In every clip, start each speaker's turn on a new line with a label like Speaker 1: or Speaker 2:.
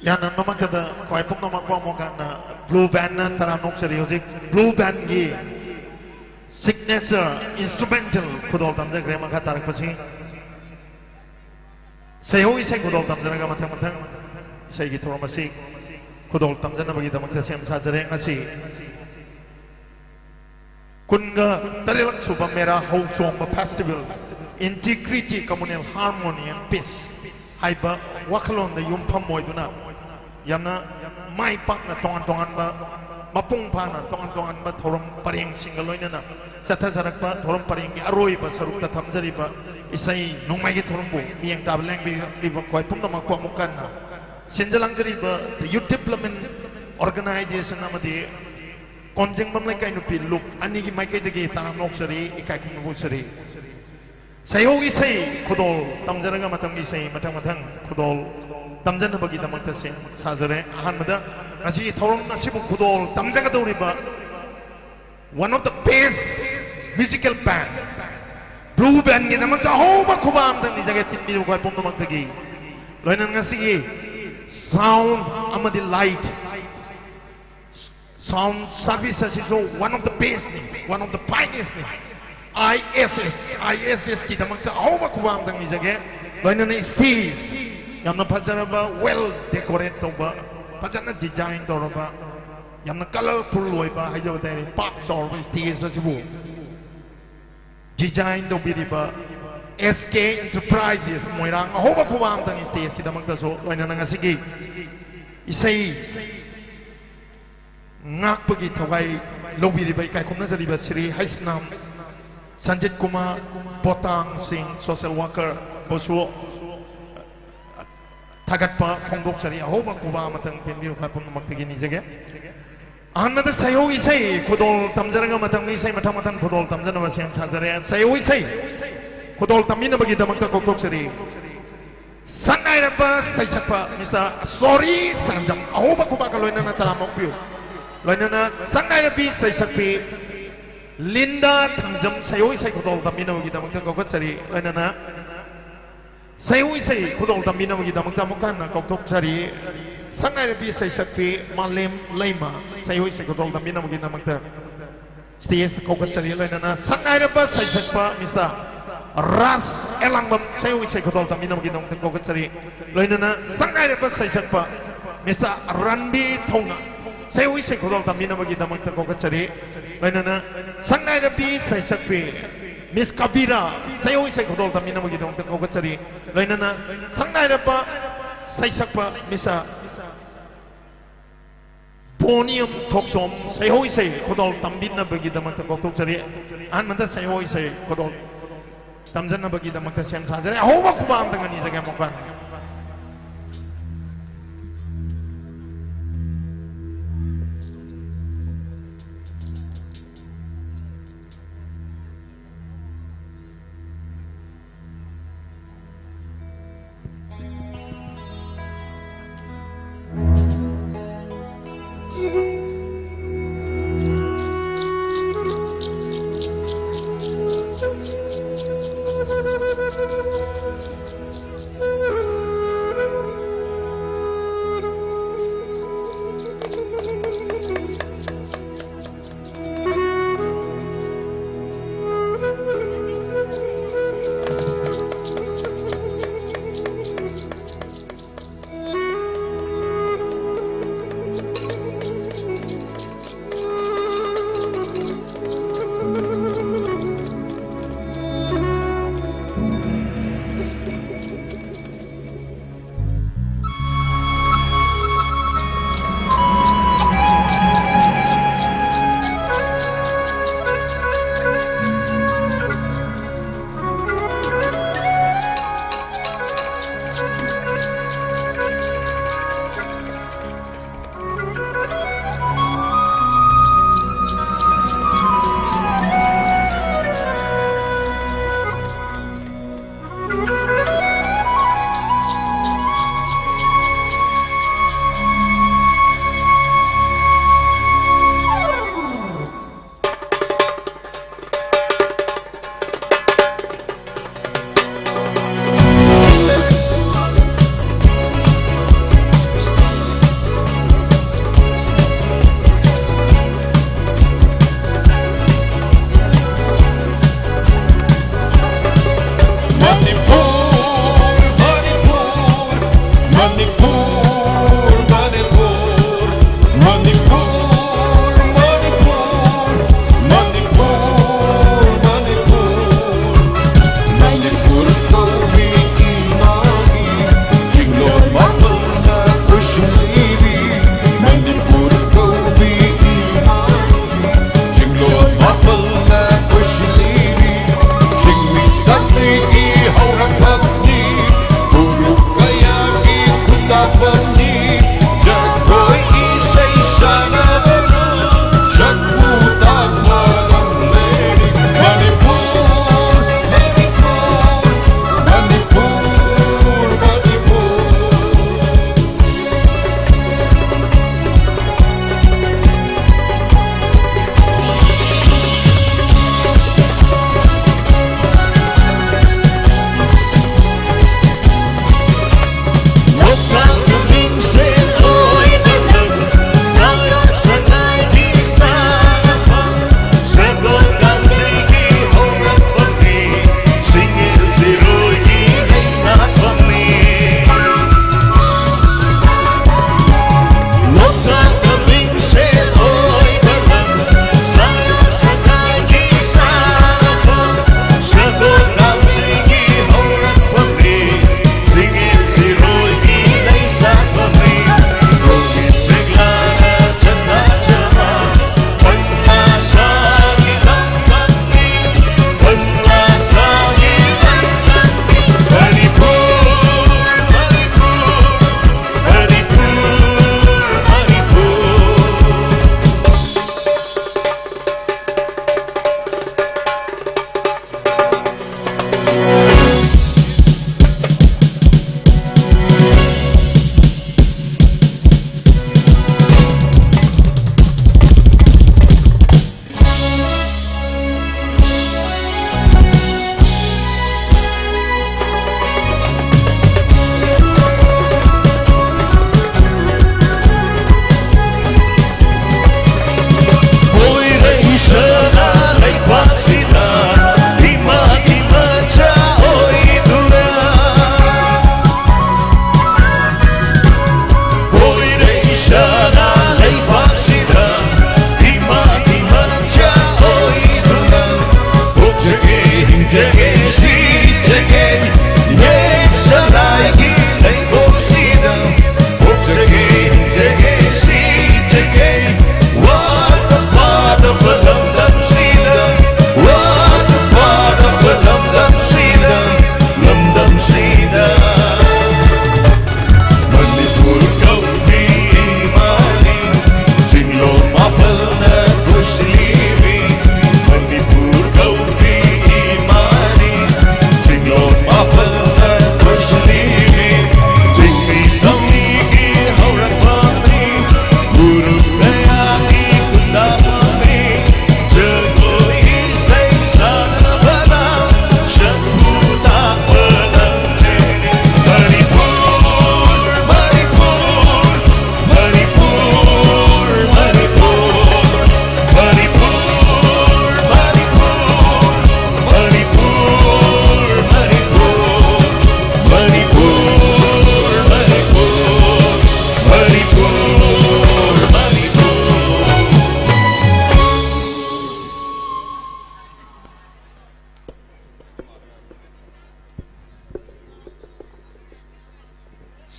Speaker 1: Yana naman kada kaya pong naman po mo na blue band na taranok sa music blue band gi signature instrumental kudol tamza kaya magkatarak pa si sayo isay kudol tamza na matang-matang isay gito masik kudol tamza na bagita magtasiyam sa jareng asi kun nga tarilak subang Mera Hou-Chongba festival integrity communal harmony and peace haiba wakalon na yumpam mo ito na yamna may pak na tongan-tongan ba mapung pa na tongan-tongan ba thorom paring singaloy na sa tasarak ba thorom paring aroy ba saruk ta thamjari ba isay nung may thorom bo miyang tablang bi ba koy pum na magpamukan na sinjalang jari ba the youth development organization namadi Konjengbam Leikai Nupi look anigi mai kai degi tanam nok sari ikai kum bu sari sayo isai kudol tamjaraga matang isai matang kudol tamjana bagi damak tase sajare ahan mada ngasi thorom nasibu kudol tamjaga dori ba one of the best musical band blue band ni naman taho ba kubam tang ni jaga tin mi ko pom namak tagi loinan nga sige sound amadi light sound services is one of the best ni one of the finest ni ISS kita naman taho ba kubam tang ni jaga loinan na stage yamna pajara ba well decorate to ba pajana design to ba yamna colorful loy ba hajo dai park sor stage sa sibu design do bi ba SK Enterprises moirang hoba kubam tang stage kita magta so loina nga sige isay ngak pagi thawai lobi ri bai kai khumna jari ba Sri Haisnam Sanjit Kumar Potang Singh social worker bosu tagat pa khongdok chari hoba kubam tang tenbiru kai pum magtagi ni jage another sayo isay kudol tamjaranga matang ni say matang kudol tamjana ba siam chajare sayo isay kudol tamina bagi damagta kokok sari sanai rapa say sakpa misa sorry sanjam ahoba kuba kaloina na talamok piu loina na sanai rapi say sakpi linda tamjam sayo isay kudol tamina bagi damagta kokok sari loina na sayo isay kudol tamina bagi damagta mukan na kokok sari sangai rapi say sakpi malim laima sayo isay kudol tamina bagi damagta stage kokok sari loina na sangai rapa say sakpa misa ras elangbam sayo isay kudol tamina bagi damagta kokok sari loina na sangai rapa say sakpa misa ranbi thonga sayo isay kudol tamina bagi damagta kokok sari loina na sangai rapi say sakpi Miss Kavira, sayo isay kudol tamina bagi damagta kokok sari loina na sangai rapa say sakpa misa Ponium Toksom, sayo isay kudol tambina bagi damagta kokok sari an manta sayo isay kudol tamjana bagi damagta siam sajare ahoba kubam dengan ni jaga mokan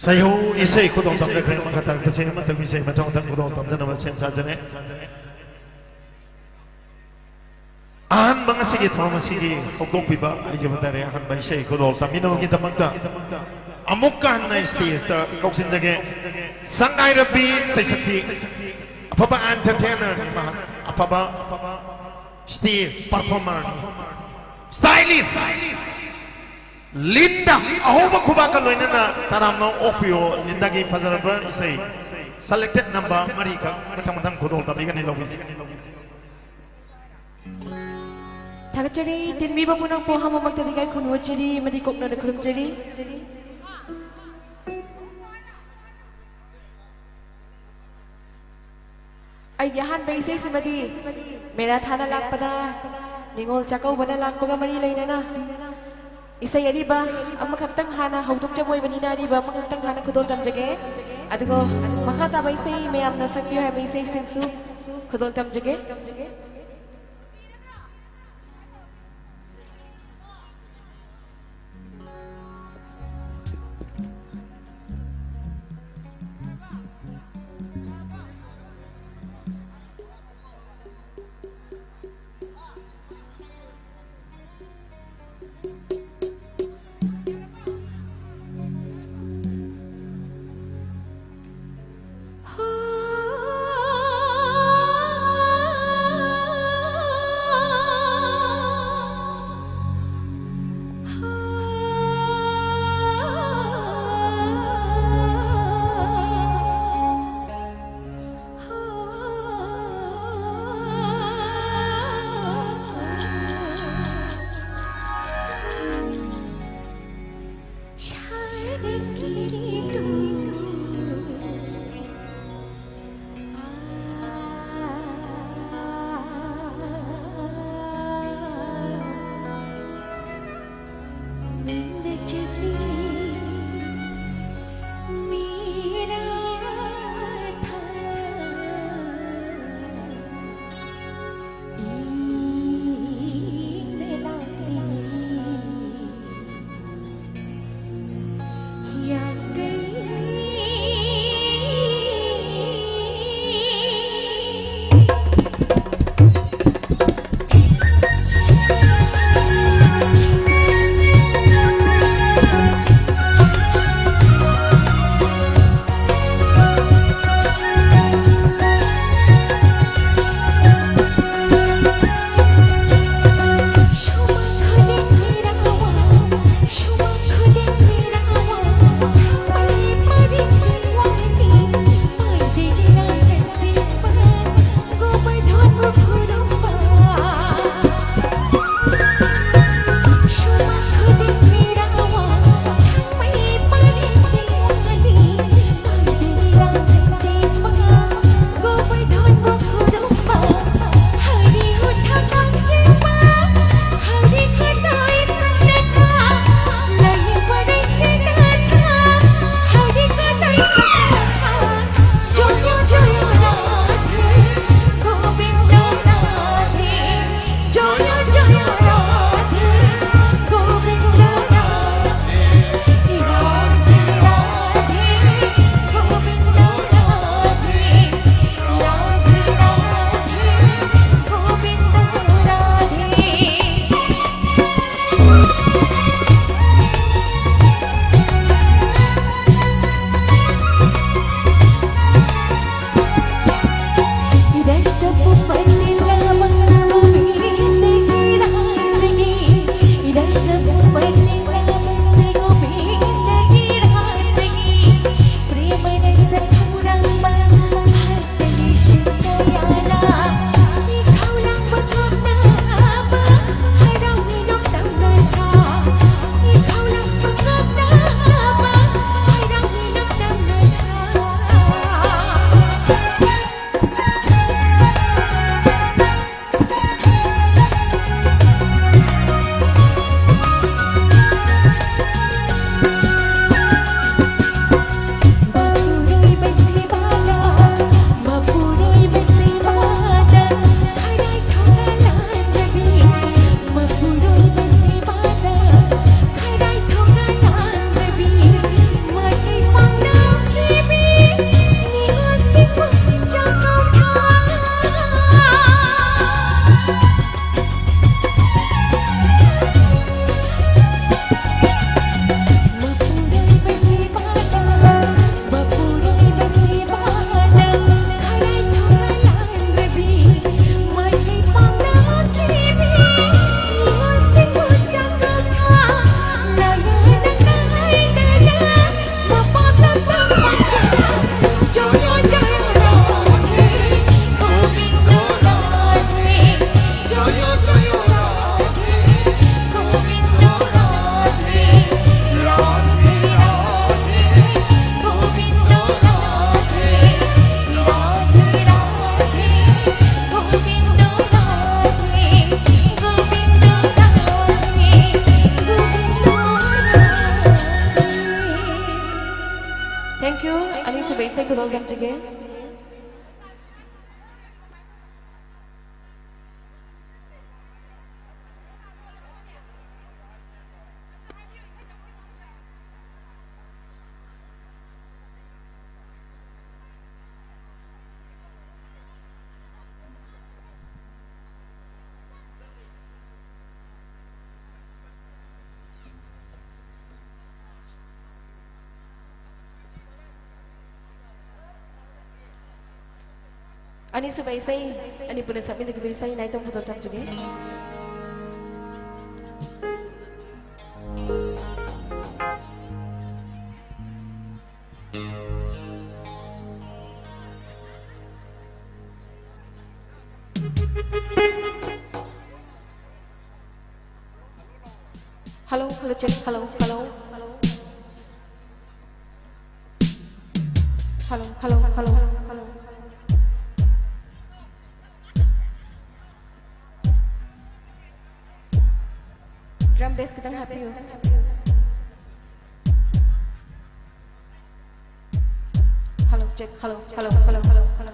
Speaker 1: sayo isay kudong tam lekhay makatar kasi matag isay matang tang kudong tam jana masem sa jane an mga sige thama sige hokdong piba ay jabatare han ba isay kudong tam minam kita magta amukan na stage ta kauksin jage sangai rabi say sakti apaba entertainer ni ma apaba stage performer stylist Linda, ahoba kuba ka loy na taram no opio Linda gi fazaraba isay selected number mari ka matang kudol tabi kan ilawis
Speaker 2: Thakachari tinmi ba punang po hamo magtadigay kunwachari madikok na nakurumchari ay yahan ba isay simadi mera thana lakpada ningol chakaw bana lakpaga mari layna na Isay ariba ang makagtang hana hawdok jaboy banina ariba makagtang hana kudol tamjage adugo makataba isay mayam na sakyo ha isay sinsu kudol tamjage khugol damjige. Ani subay say, ani puna sabi nagibay say na itong putol damjige. Hello, hello, check, hello, hello. Hello, hello, hello, hello. Drum bass kitang happy ho. Hello, check, hello, hello, hello, hello, hello.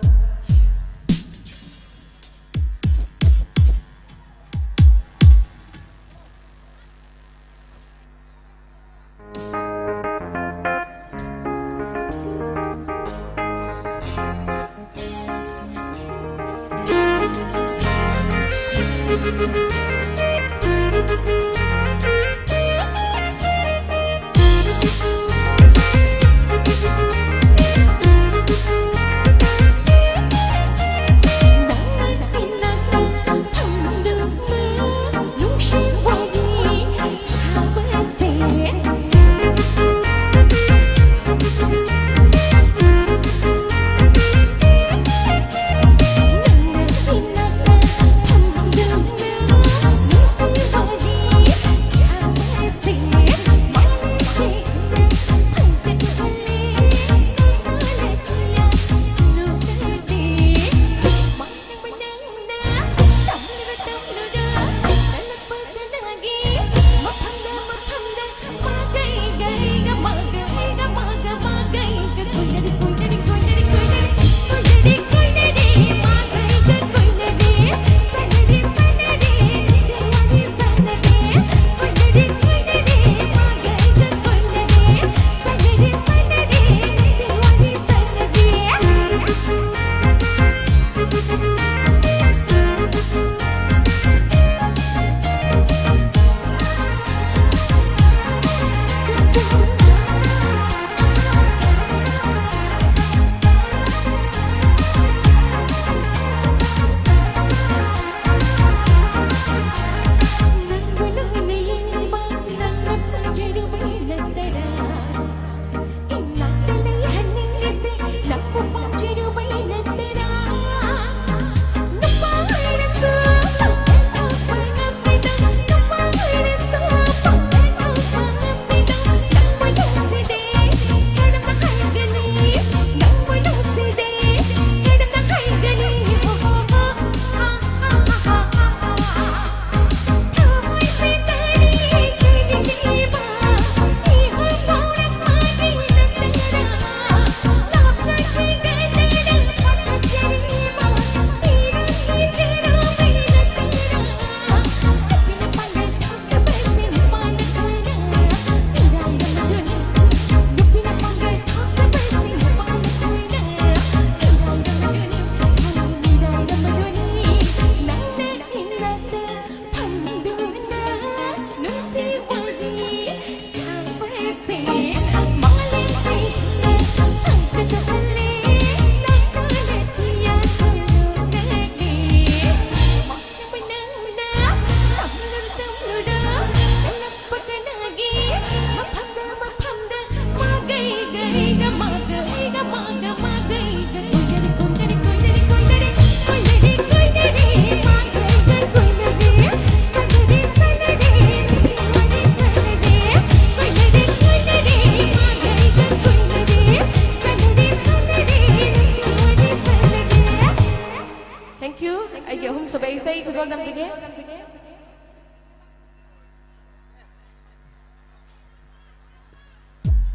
Speaker 2: Say kugol damjige.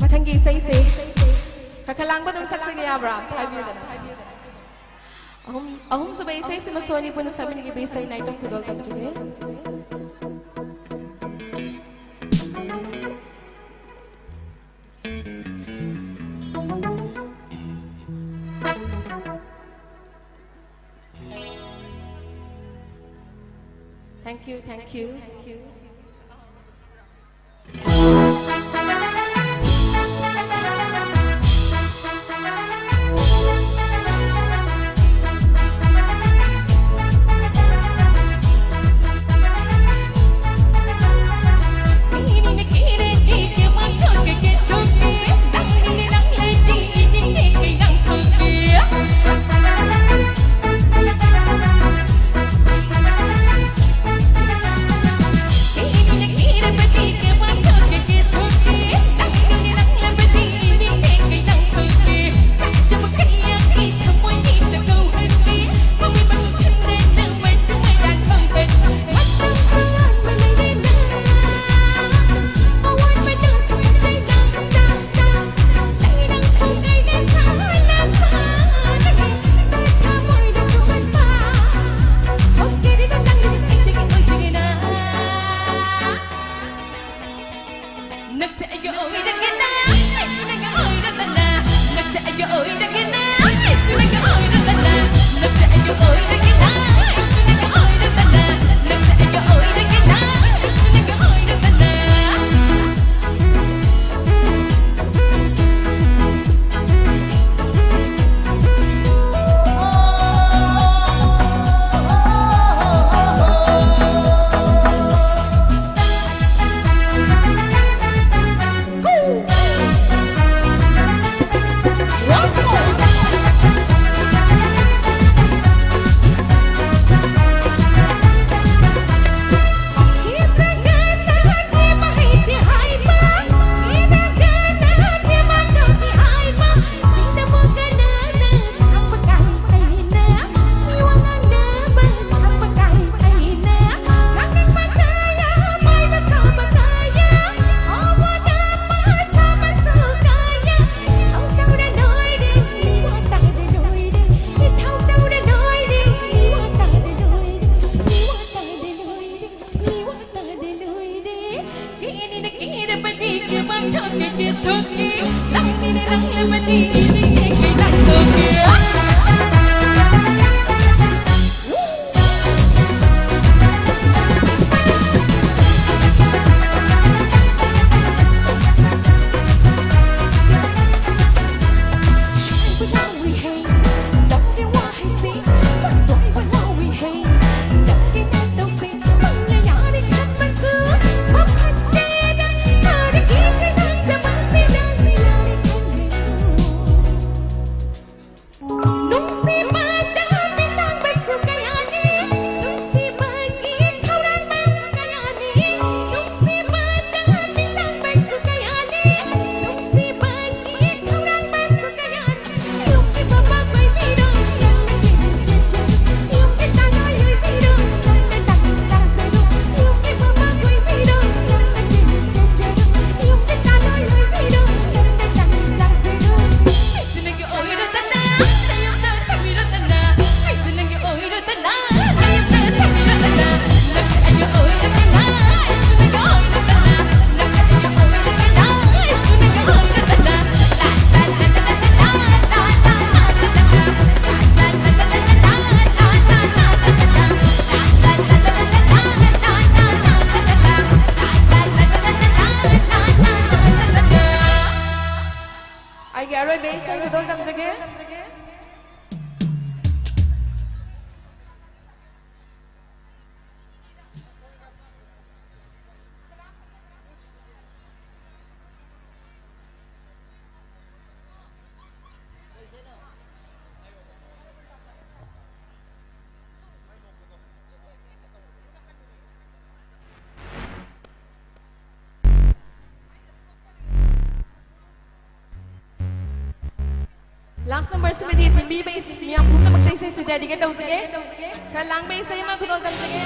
Speaker 2: Mathangi say. Kakalang ba dum saksa gaya bra? Tabi yun na. Ahum sabay say si Masoni po na sabi ni Gibay say na itong kudol tam juga. Thank you, thank you. Last number sa medit, hindi ba isip niya kung na magtaysay sa daddy ka daw sige? Kalang ba isay mga kudol tam sige?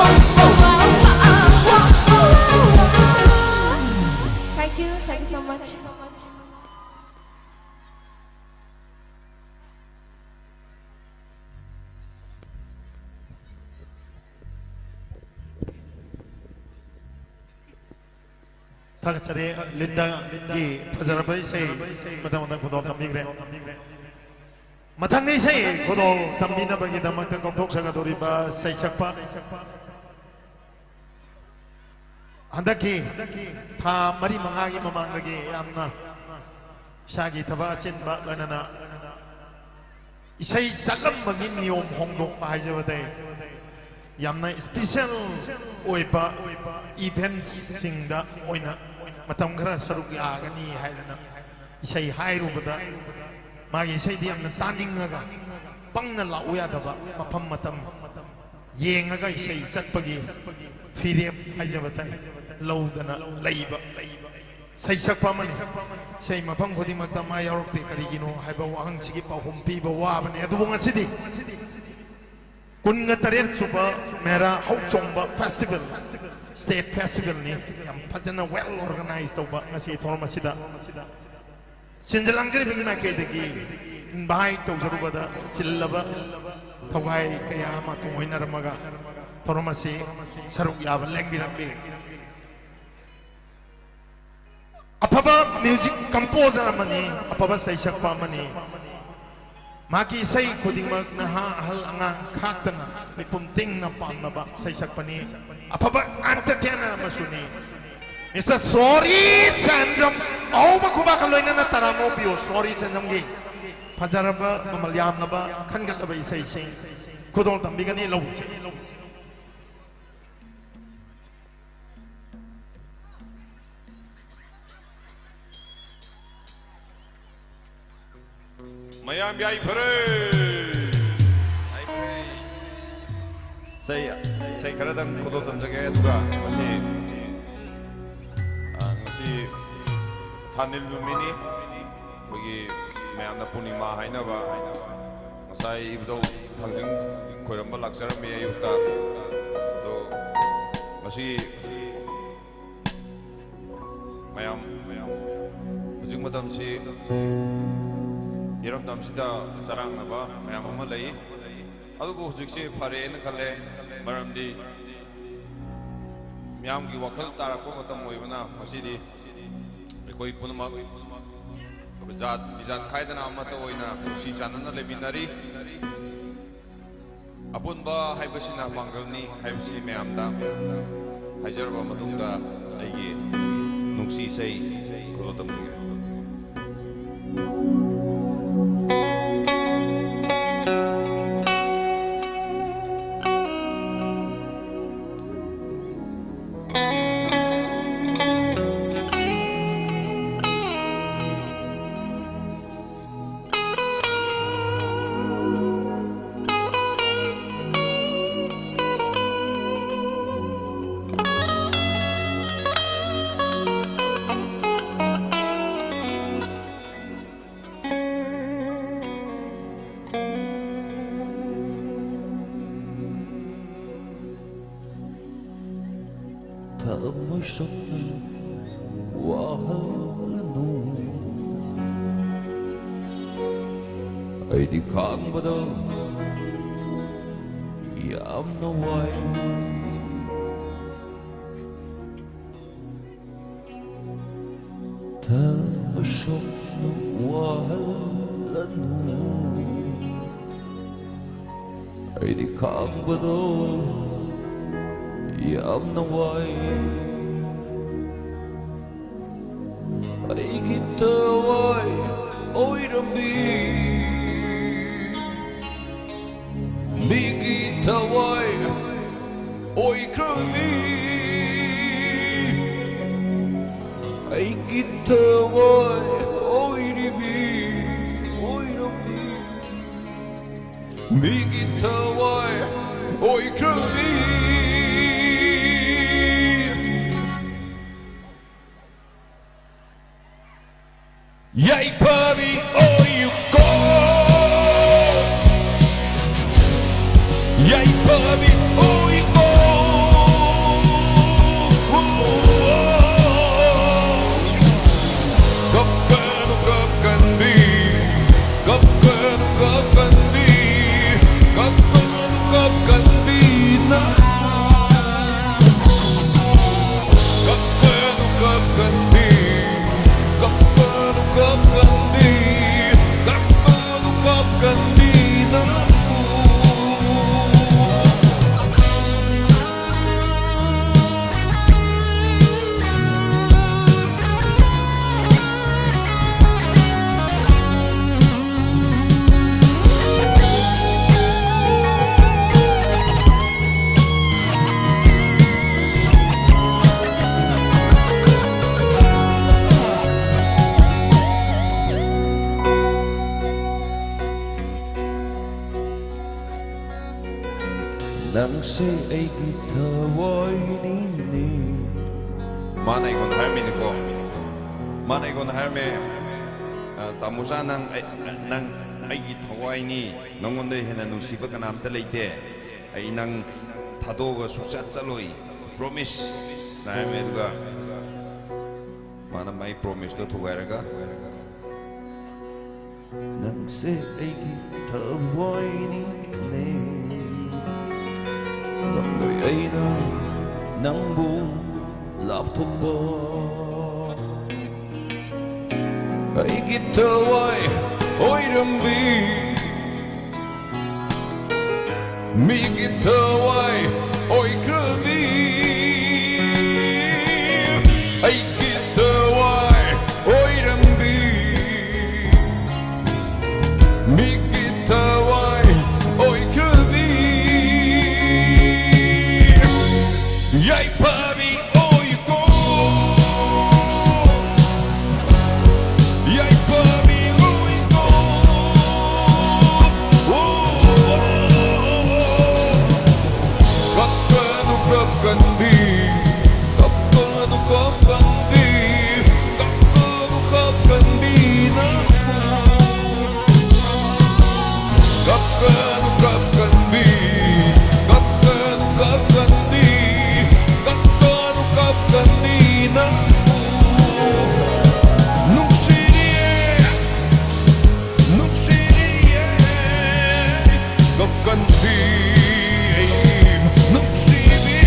Speaker 2: Thank you so much.
Speaker 1: 타가차리 린다기 파자라바 이세 마당마당 고도 담비그래 마탕니 이세 고도 담비나바기 담마탕 공독사가 도리바 세이삭파 한다기 다 머리 망하기 마망하기 암나 샤기 타바 친바 라나나 이세 살람바기 니옴 홍독 하이저바데 얌나 스페셜 오이바 이벤트싱다 오이나 matam khara saruk yagani hairana isai hairubada magi isai di amna taningaga pangna lau yadaba mafam matam yengaga isai satpagi firem haijabatai laudana leiba sai sakpa mani sai mafam khodi makta ma yarokte karigino haiba wahang sigi pahum piba wabane adubu ngasidi kunga tarir suba Mera Hou-Chongba festival state festival ni yang pajana well organized over ngasi thorma sida sinjalang jeri bingna ke degi invite to zarubada sillaba thawai kaya ma tu hoina ramaga thorma si saruk yaba lengbirambe apaba music composer amani apaba saisakpa amani maki sai khudingmak naha hal anga khaktana lipum ting na pamnaba saisakpani apaba entertainer masuni Mr. Sorry Sanjam au makuba kaloina na taramo bio Sorry Sanjam gi pajaraba mamalyam laba khangat laba isai sing kudol tambigani lawse
Speaker 3: Mayam yai pare saya kadang kudo tamjage tuga masih Tanil Numini bagi mayam na punima haina ba masai ibdo hangding koiramba laksaram me yukta do masih mayam ujung madam si 이런 담시다 자랑나 봐 mayam ama lay adugo hujikse phare na khale maramdi mayam gi wakhal tarakpa matam oibana masidi koi punma Bijat khaidana amata oina si chanana leminari apunba haibasina mangalni haibsi meamda hajarba matungda aigi nungsi sei kulotam jiga
Speaker 4: mới sống qua nu ai đi khang bờ đâu yam no way ta mới sống qua nu ai đi khang bờ đâu yam no way ai kita way oi rambi mi kita way oi krami ai kita way oi ribi oi rambi mi kita way oi krami Yay, baby, oh, you go. Yay, baby, oh, you go. Gopkan di, gopkan di na. Gopkan di. Gopkan di na nang se ai kita boy ni
Speaker 3: mana ikon harme niko mana ikon harme tamusa nang ai thawai ni nongonde hena nusiba kanam ta leite ai nang thadoga suksat chaloi promise na harme duga mana mai promise to thugairaga
Speaker 4: nang se ai kita boy ni người ấy nó nắng buông lạp thuốc bò ấy guitar ơi ôi đầm bi mi guitar ơi ôi cứ bi ấy guitar ơi ôi đầm bi mi guitar ơi ôi cứ Yay, baby, oh, you go. Yay, baby, oh, you go. Gopkan di, gopkan di na. Gopkan di, gopkan di. Kanina nung sirie gopkan di nung sirie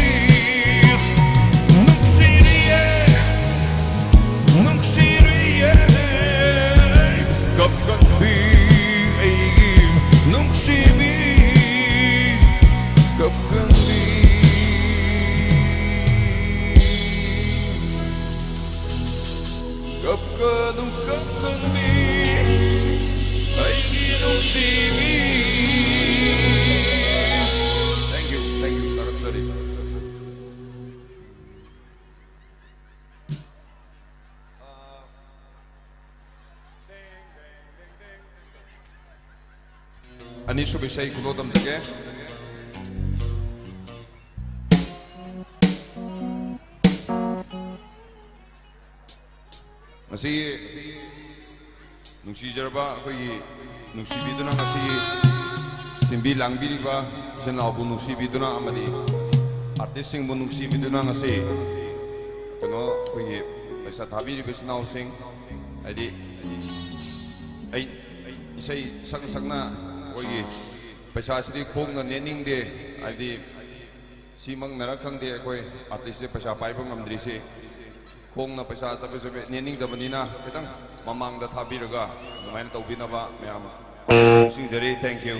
Speaker 3: ꯑꯅꯤꯁꯨꯕ ꯏꯁꯩ ꯈꯨꯗꯣꯜ ꯇꯝꯖꯒꯦ. ꯉꯁꯤ ꯅꯨꯡꯁꯤꯖꯔꯕ ꯑꯩꯈꯣꯏꯒꯤ ꯅꯨꯡꯁꯤꯕꯤꯗꯨꯅ ꯉꯁꯤ ꯁꯤꯟꯕꯤ ꯂꯥꯡꯕꯤꯔꯤꯕ ꯏꯆꯤꯟ ꯏꯅꯥꯎꯕꯨ ꯅꯨꯡꯁꯤꯕꯤꯗꯨꯅ ꯑꯃꯗꯤ ꯑꯥꯔꯇꯤꯁꯁꯤꯡꯕꯨ ꯅꯨꯡꯁꯤꯕꯤꯗꯨꯅ ꯉꯁꯤ ꯑꯩꯈꯣꯏꯒꯤ ꯄꯩꯁꯥ ꯊꯥꯕꯤꯔꯤꯕ ꯏꯆꯤꯟ ꯏꯅꯥꯎꯁꯤꯡ ꯍꯥꯏꯗꯤ ꯑꯩ ꯏꯁꯩ ꯁꯛꯅ ꯁꯛꯅ ꯑꯩꯈꯣꯏꯒꯤ ꯄꯩꯁꯥꯁꯤꯗꯤ ꯈꯣꯡꯅ ꯅꯦꯠꯅꯤꯡꯗꯦ ꯍꯥꯏꯕꯗꯤ ꯁꯤꯃꯛꯅꯔ ꯈꯪꯗꯦ ꯑꯩꯈꯣꯏ ꯑꯥꯔꯇꯤꯁꯁꯦ ꯄꯩꯁꯥ ꯄꯥꯏꯕ ꯉꯝꯗ꯭ꯔꯤꯁꯤ ꯈꯣꯡꯅ ꯄꯩꯁꯥ ꯆꯠꯄ ꯅꯦꯠꯅꯤꯡꯗꯕꯅꯤꯅ ꯈꯤꯇꯪ ꯃꯃꯥꯡꯗ ꯊꯥꯕꯤꯔꯒ ꯑꯗꯨꯃꯥꯏꯅ ꯇꯧꯕꯤꯅꯕ ꯃꯌꯥꯝ ꯅꯤꯡꯁꯤꯡꯖꯔꯤ. Thank you.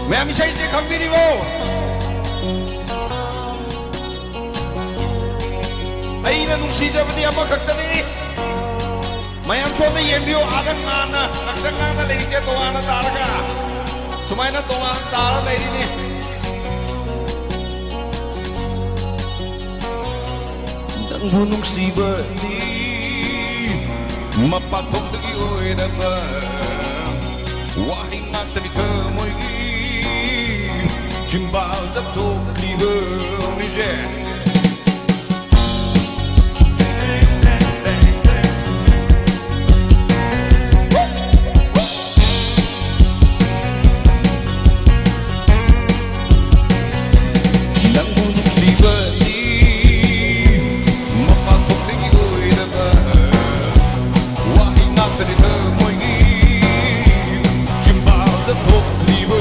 Speaker 3: ꯃꯌꯥꯝ ꯏꯁꯩꯁꯦ ꯈꯪꯕꯤꯔꯤꯕꯣ? ꯑꯩꯅ ꯅꯨꯡꯁꯤꯖꯕꯗꯤ ꯑꯃꯈꯛꯇꯅꯤ. ꯃꯌꯥꯝ ꯁꯣꯝꯗ ꯌꯦꯡꯕꯤꯌꯨ. ꯑꯥꯗ ꯉꯥꯟꯅ ꯉꯛꯁꯪ ꯉꯥꯡꯅ ꯂꯩꯔꯤꯁꯦ ꯇꯣꯉꯥꯟꯅ ꯇꯥꯔꯒ ꯁꯨꯃꯥꯏꯅ ꯇꯣꯉꯥꯟ ꯇꯥꯔ ꯂꯩꯔꯤꯅꯤ.
Speaker 4: ꯅꯪꯕꯨ ꯅꯨꯡꯁꯤꯕꯗꯤ ꯃꯄꯥꯟꯊꯣꯡꯗꯒꯤ ꯑꯣꯏꯔꯕ ꯋꯥꯍꯩ ꯉꯥꯛꯇꯅꯤ ꯊꯃꯣꯏꯒꯤ ꯆꯤꯝꯕꯥꯜꯗ ꯊꯣꯛꯂꯤꯕ ꯃꯤꯁꯦ. ꯅꯪꯕు ꯅꯨꯡꯁꯤꯕꯗꯤ ꯃꯄꯥꯟꯊꯣꯡꯗꯒꯤ ꯑꯣꯏꯔꯕ ꯋꯥꯍꯩ ꯉꯥꯛꯇꯅꯤ ꯊꯃꯣꯏꯒꯤ ꯆꯤꯝꯕꯥꯜꯗ ꯊꯣꯛꯂꯤꯕ.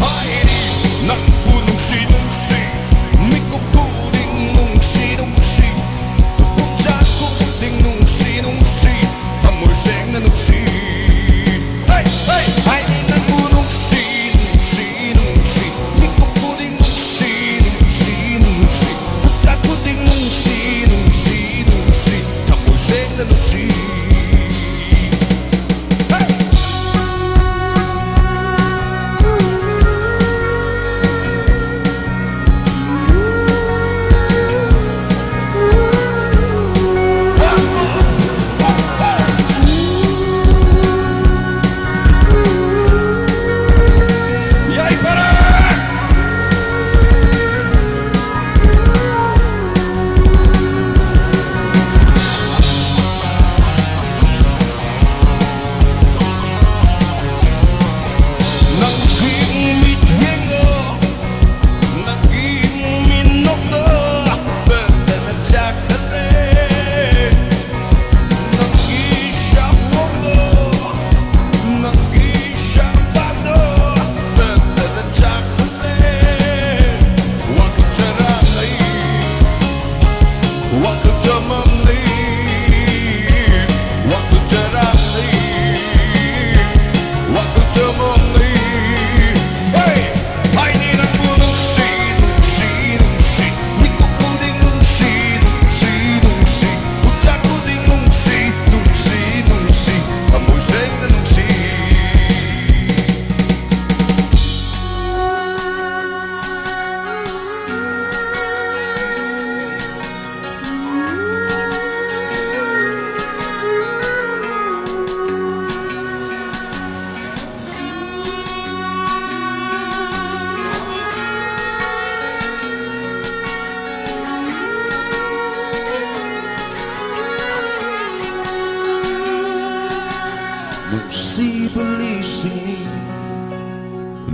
Speaker 4: ꯍꯥꯏꯔꯤ ꯅꯪꯕꯨ ꯅꯨꯡꯁꯤ ꯅꯨꯡꯁꯤ ꯃꯤꯀꯨꯞ ꯈꯨꯗꯤꯡ ꯅꯨꯡꯁꯤ ꯅꯨꯡꯁꯤ ꯄꯨꯡꯆꯥꯛ ꯈꯨꯗꯤꯡ ꯅꯨꯡꯁꯤ ꯅꯨꯡꯁꯤ ꯊꯃꯣꯏ ꯁꯦꯡꯅ ꯅꯨꯡꯁꯤ. ꯍꯥꯏꯔꯤ ꯅꯪꯕు ꯅꯨꯡꯁꯤ ꯅꯨꯡꯁꯤ ꯅꯨꯡꯁꯤ ꯃꯤꯀꯨꯞ khuding nungsi nungsi nungsi pucat khuding nungsi nungsi nungsi tapoy seng na nungsi.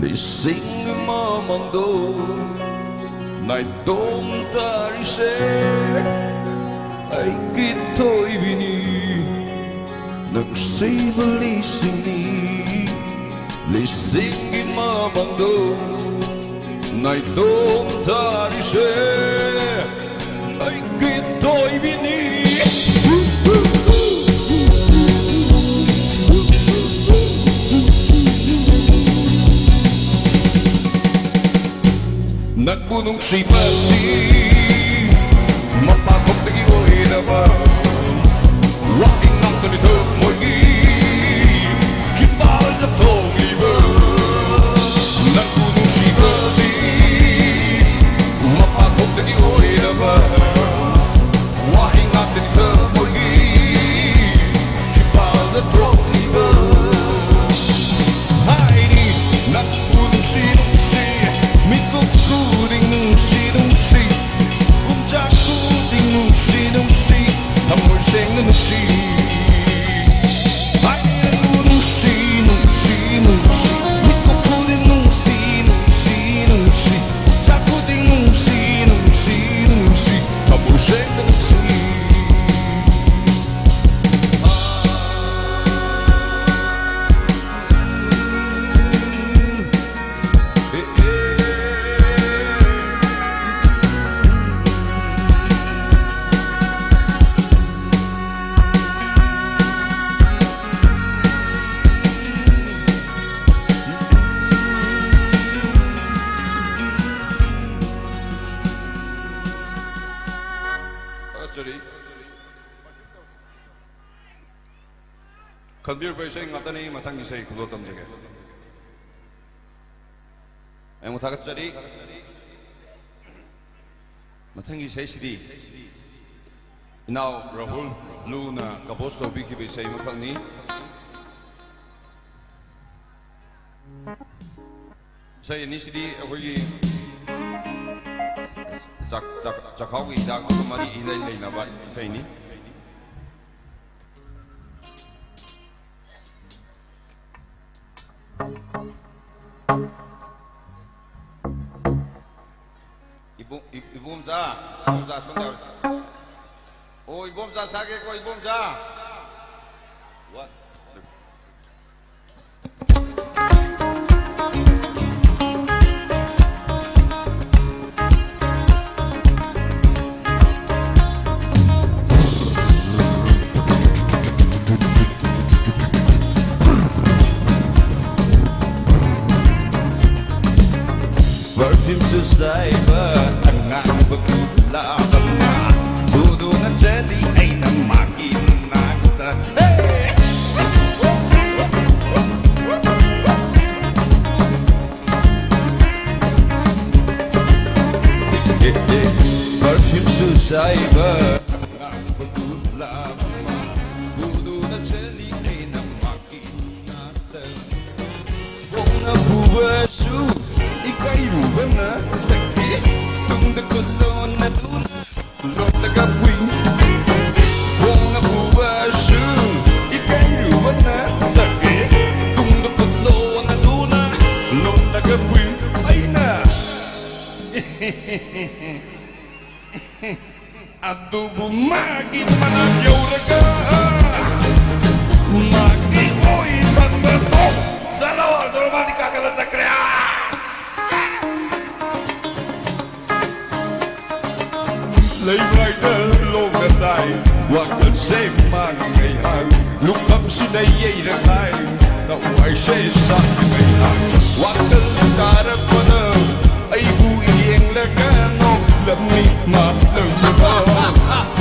Speaker 4: Lising mamando Nai tom tarise Ay kito'y bini Nagsibalising ni Lising mamando Nai tom tarise Ay kito'y bini Nagbunong sipati Mapapagtagi o hinaba Waking ang talito mo'y nungsi Ay nungsi nungsi nungsi Ikaw ko din nungsi nungsi nungsi Ako din nungsi nungsi nungsi Tapos na nungsi 건비를 이사이 갔더니 마탕 이사이 그도 덤저게 에 못하겠자리 마탕 이사이 시디 now Rahul Luna kabosto biki 이사이 마탕니 이사이 니시디 거기 작하고 이다고 말이 이래나 봐 이사이니 이봄자 손대 오 이봄자 사겠고 이봄자 what Perfume susaiba ang pagkulaban na Dudo na jelly ay namakinagta Hey! Perfume susaiba ang pagkulaban na Dudo na jelly ay namakinagta Kung nabuwaso Ika'y ruwan na lagi Tung dakulon na duna Kulon na gawi Kung nabuwaso Ika'y ruwan na lagi Tung dakulon na duna Kulon na gawi Ay na Adubo magi managyaw raga Magi oy magbato Sa lawa Doroman ikakalat sa kreas Lấy vai đơn lô gần này Hoặc gần xem mà ngày hàng Lúc khắp xin đây dây ra tay Đậu ngoài xe sẵn ngày hàng Hoặc đơn ta ra con ơ Ây vui yên là ca nô Lâm mi mà đừng thơ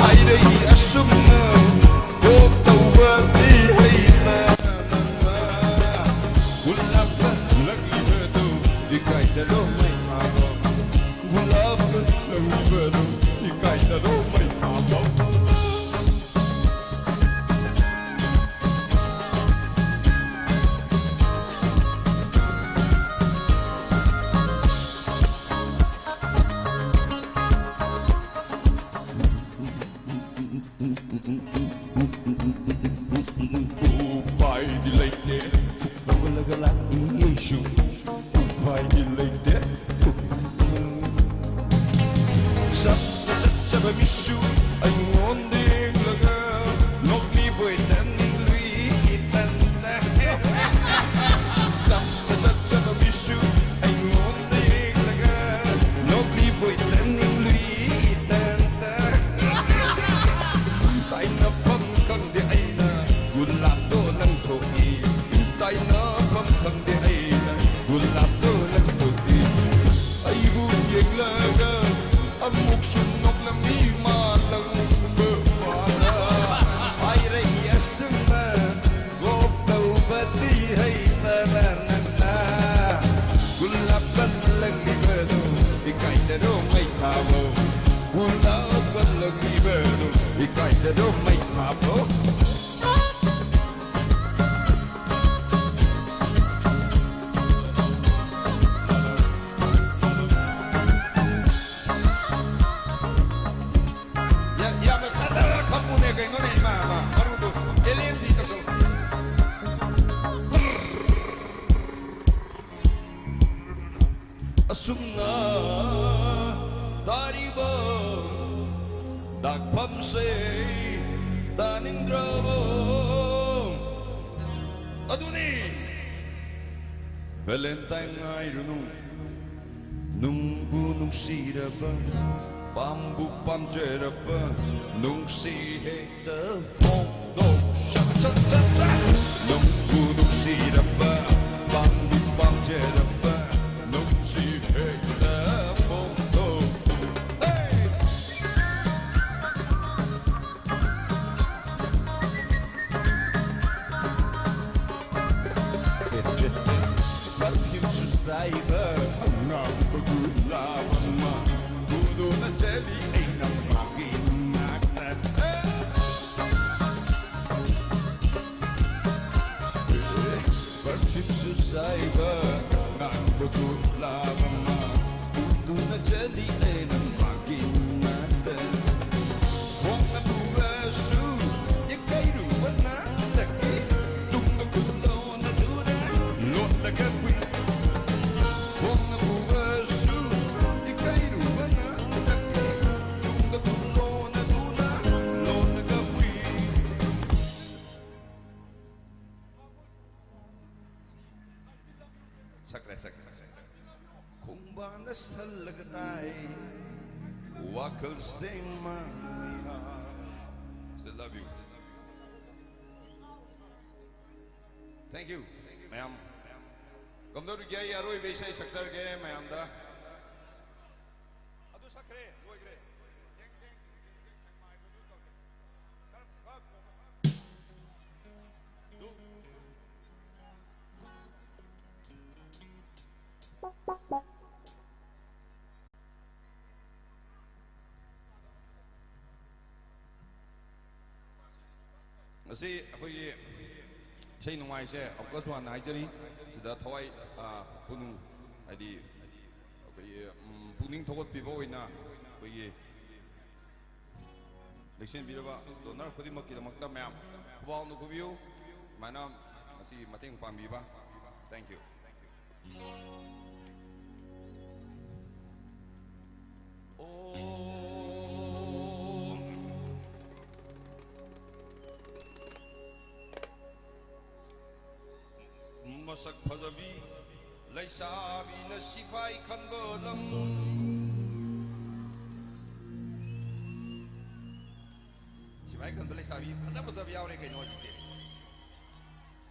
Speaker 4: Ai đây á sung nơ Cô tàu vơ đi hay là Hùn lạc thân lạc đi vơ tù Đi cài ta đô mày mà bò Hùn lạc thân lạc đi vơ tù Ika'y talo may kabaw Upay dilay de Fukawalagalang iisyo Upay dilay de Sabay misu ay ngondig laga Nokli boy taning lui itanda Sabay misu ay ngondig laga Nokli boy taning lui itanda Tay na pangkang di ay na Gulado lang to'i Tay na pangkang di ay na Gulado lang to'i Ay buyeng laga Amok sunok na mimalang bewara Ay rayasang na Goptaw bati hay taranan na Gulapan lang libero Ika'y taro may tabo Gulapan lang libero Ika'y taro may tabo Ya me saldrá la camune que no me mama sumna taribo dakpam se tanindrabo aduni Valentine ngai runu nungbu nungsiraba pambu pamjeraba nungsi hekta fondo cha nungbu nungsiraba pambu pamjeraba nungsi hekta fondo hey Saiba, not the good love, ma. Good on a jelly, ain't a fucking magnet. Perfume to Saiba, not the good love, ma. Good on a jelly, ain't a fucking magnet. From the Bugasu, you can't do what not the kid. Look the good on the do that, not the good. Kumbana salagatai wakal sema still love you. Thank you, ma'am. Come to the Aroi Besai Saxar game, ma'am. Adu Sakre, Loigre. Kasi ako'y siya nungay siya. Of course, one night journey. Sida thawai punung adi ako'y puning thokot pibo ina ako'y leksyon biro ba donar kodi makita makta ma'am. Kubaw no kubiyo. Mana masih mating pambi ba. Thank you. Masak pazabi laisabi na sipay kanbalam sipay kanba laisabi pazabi yaure kay no jite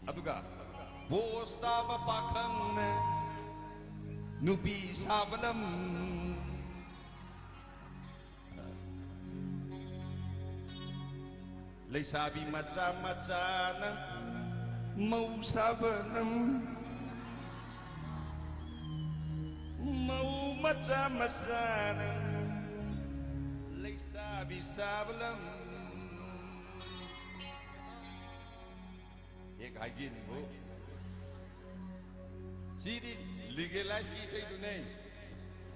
Speaker 4: aduga bosta ba pakhang na Nupi sabalam laisabi macha na mau sabanam mau macha masana laisabi sabalam ek hajin bo sidi legalize ki say dunay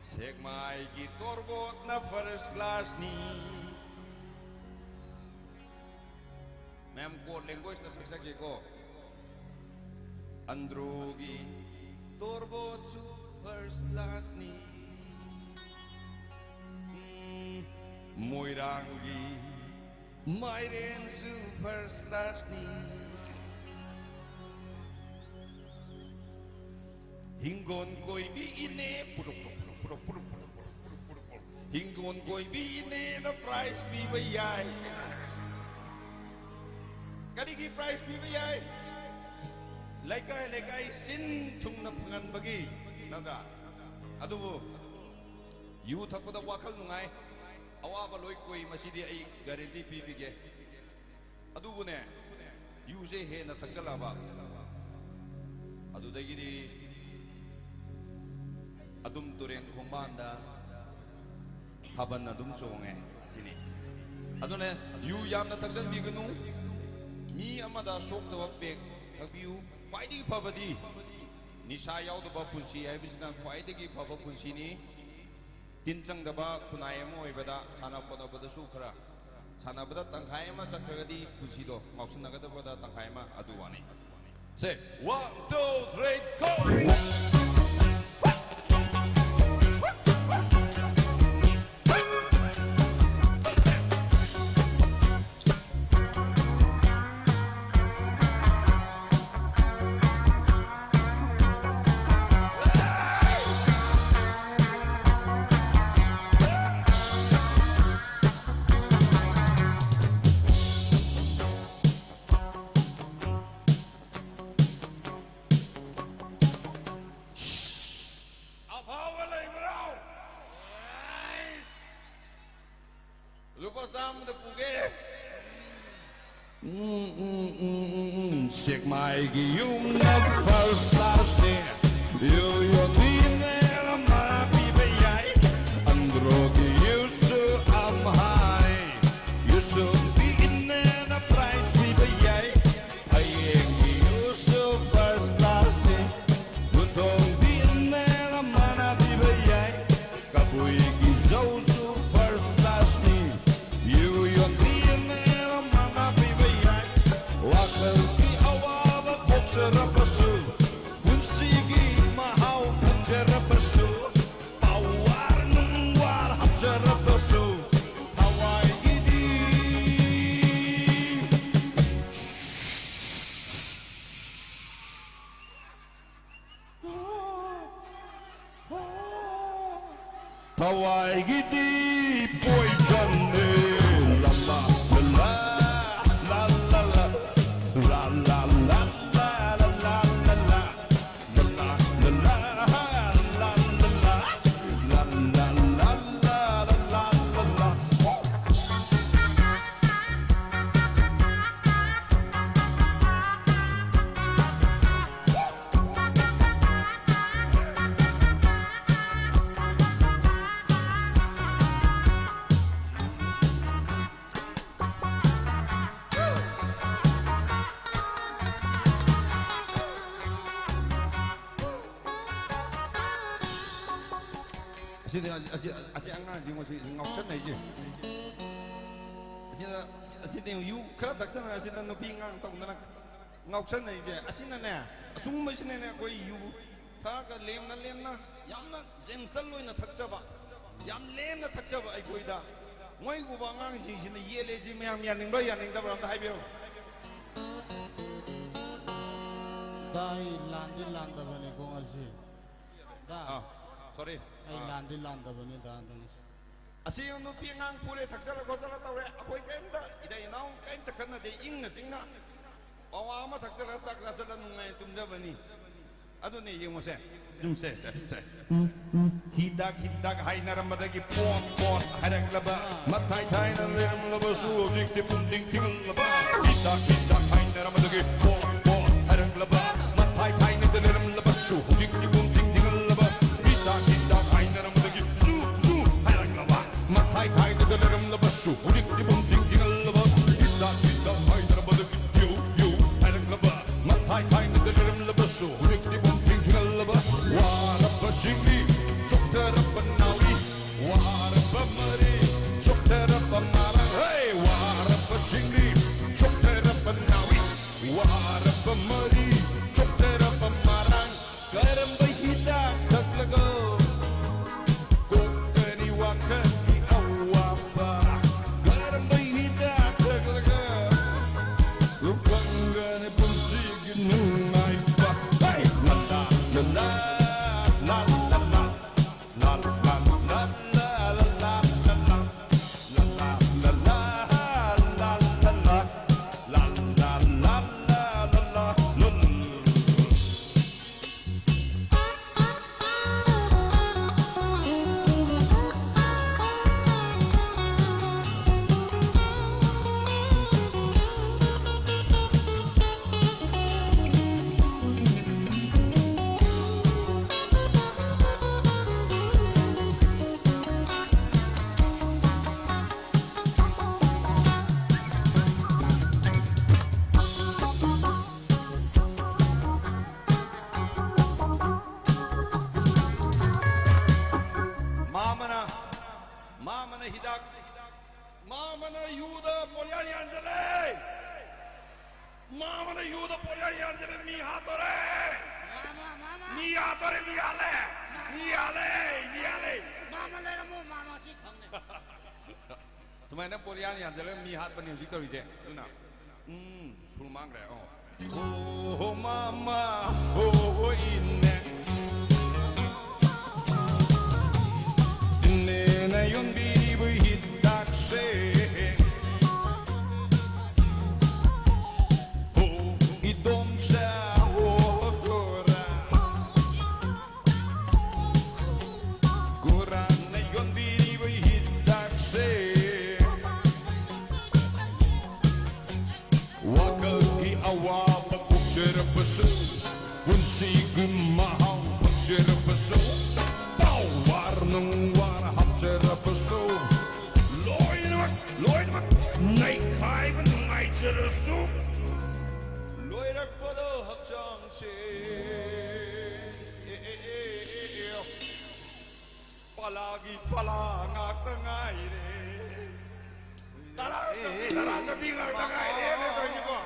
Speaker 4: segmay ki torbot na first class ni ma'am ko language na saksaki ko Androgi Torbo to first last ni Moirangi Mairen to first last ni Hingon koi bi ine Hingon koi bi ine the price bi bayai Kadiki price bi bayai Leikai sin tung na pangan bagi naga adubo yu thakpada wakal nungai awaba loi koi masidi ai guarantee pibige adubo ne yu se he na thakchala ba adu dagiri adum turen khombanda haban adum chonge sini adune yu yam na thaksan bigunu mi amada sok tawa pek thabiu Kwaidagi pabadi nisha yaudaba punsi haibisina kwaidagi paba punsini tinchangdaba kunai ama oibada sana podabada su khara sanabada tangkhai ama sakragadi punsido ngausinnagadabada tangkhai ama adu wani say 1 2 3 go Shake my you never first last day. You need never my baby. Androgi you so I'm high. You so be in a price baby. Paying you so first last day. You don't be in a mana baby. Kabui is also first last day. You be in a mana baby. Wakal ki awaba kokshara pasu. Kunsigi mahau pachara pasu. Awar nungwar hapchara pasu. Hawai gidi. Hawai gidi poison la la la la la la la la la la la la la Asyik angan je masih ngausan aja. Asyik you kerap tak sana asyik Nupi ngang tahu nak ngausan aja. Asyik nana, asung macam nana kau you tak lem na, yang na gentle loy na tak coba, yang lem na tak coba kau ida. Moi gua bangang sih sini ye le sih yang ning loy yang ning tak beram tak hibiu.
Speaker 5: Dai landi landa bani ko ngasi. Da.
Speaker 4: Sorry.
Speaker 5: Ay landi landa bani da dance.
Speaker 4: Asyik yung Nupi ngang pure tak salah kau salah tahu aku ikan dah. Ida yang naung kain tak kena dia ing na. Bawa ama tak salah sak salah nungai tumja bani. Aduh ni yang macam. Jumse. Hidak hai naramada ki pot harang laba. Matai naram laba suojik di punting tinggal laba. Hidak hai naramada ki pot harang laba. Matai naram laba suojik di punting tinggal laba. Hidak hai naramada ki harang laba. Matai naram laba suojik di punting tinggal laba. Hidak hai naramada ki harang laba. Matai naram laba suojik di punting tinggal laba. Warapa singli, chokterapa nawi. Warapa mari, chokterapa marang. Hey, warapa singli, chokterapa nawi. Warapa mari, chokterapa marang. Garam bahidak tak lago, kokteni wakan di awapa. Garam bahidak tak lago, lupanggan pun sigin nungai pa. Hey, la la. Mamana hidak, mamana yuda polyan yanjale, mamana yuda polyan yanjale mi hatore, mi ale, mama le ramu mama si khangne. Tumai na polyan yanjale mi hat bani musik tori je, tu na, sulmang re oh mama oh inne. Na yon biri hidak se oh idom sa kura na yon biri hidak se wakagi awaba pagderapaso Punsigim mahal pagderapaso Bawar ng war hapderapaso Loy naman Leikai man ngay deraso Loy rakpado hapjangche Palagi palangak na ngayon Tara sa bingang na ngayon Ito niyo ko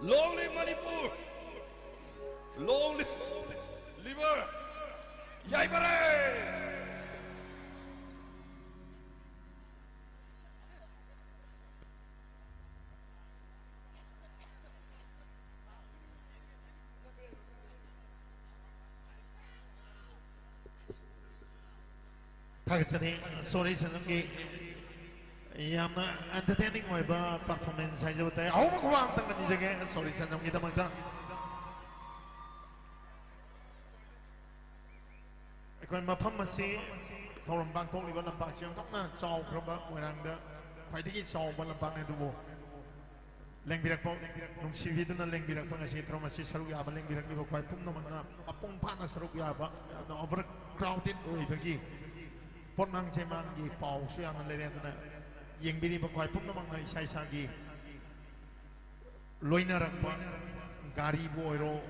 Speaker 4: Long live Manipur! Long live Yay Pare!
Speaker 1: Tagasani, sorry sanamgi yamna entertaining oiba performance haijabata awma khwam tang ni jage sorry sanamgi damagda ekoi mafam asi thoram bang thong liba lambak siang tokna chaw khraba moirangda khwaidagi chaw ba lambak ne dubo lengbirak pau nungsivi duna lengbirak pang asi throm asi saruk ya ba lengbirak ni ba khwai pumna magna apong phana saruk ya ba overcrowded oibagi Ponang semangi pau suyang lere tuna yang biri bakwai pun namang na isai sagi loina rakpa gari boiro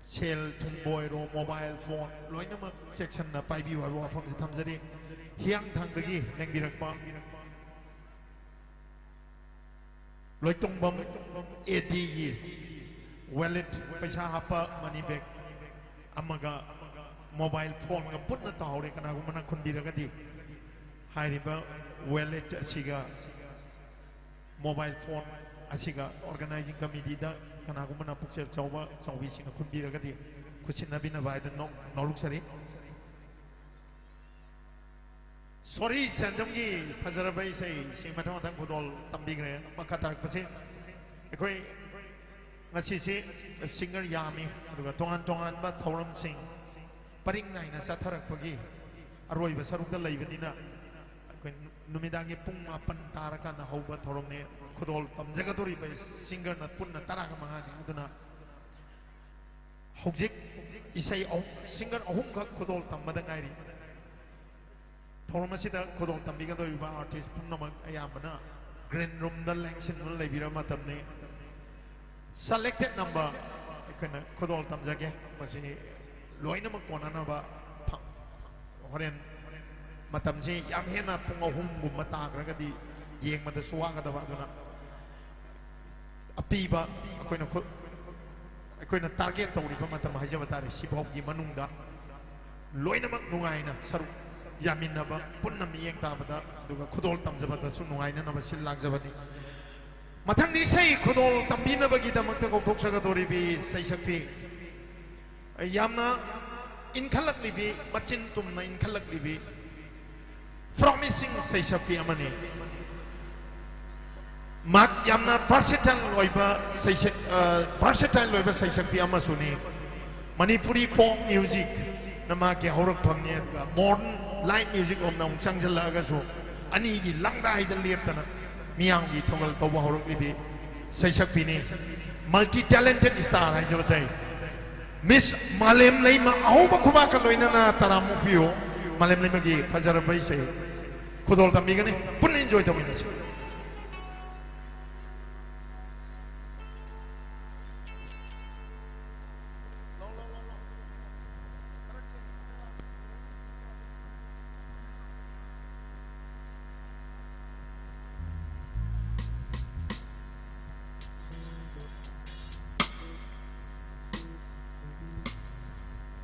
Speaker 1: sel tung boiro mobile phone loina mak section na pai bi wa phom se tham jari hiang thang dagi yang birakpa loitong bam ATE wallet paisa hapa money bag amaga mobile phone ga punna tawre kana gumana khundiraga di hairiba wallet asiga mobile phone asiga organizing committee da kana gumana pukser chawba chawbi singa khundiraga di kuchina bina baida noluk sari sorry sanjamgi phajarabai sai singmatha mathang budol tambigre makatak pase ekoi ngasi se singer yami aduga tongan ba thoram sing paring naina satharak pagi aroi ba saruk da laibani na ko numidangi pung mapan taraka na hauba thorom ne khudol tamjaga dori ba singer na punna taraka mangani aduna hojik isai singer ahum ka khudol tamada ngairi thorom asida khudol tambiga dori ba artist punna ma ayamana grand room da langsin mun laibira matam ne selected number kana khudol tamjage masi loina makona na ba horen matam si yam hena pung ahum gum mata raga di yeng mata suwa ga da ba duna api ba akoina target tawri ba matam haja batare sibhok gi manungda loina mak nungai na saru yamin na ba punna mi yeng ta ba da duga khudol tam jaba da su nungai na ba sil lag jabani mathang di sei khudol tambi na ba gi da mak ta gok thok saga dori bi sei sakpi yamna inkhalak libi machin tumna inkhalak libi promising say safi amani มักยำนะบาร์เซตันลอยบะใส่บาร์เซตันลอยบะใส่สักพิอามาสุนีมันนี่ฟรีฟอร์มิวสิกนะมาเกี่ยวกับพัมเนี่ยมอร์นไลท์มิวสิกอมน้องช่างเจริญก็สูอันนี้กี่ลังได้ดันเลียบกันนะมีอย่างกี่ทงกันตัวฮอรุกลิบีใส่สักพินี่มัลติทาเลนเต็ดสตาร์ให้เจ้าได้มิสมาเลมเลยมาเอาบักคุบากันเลยนะตารามุฟิโอมาเลมเลยมากี่พัชรไปเสียคุดอลตามีกันนี่ปุ่นเอนจอยตัวมินิส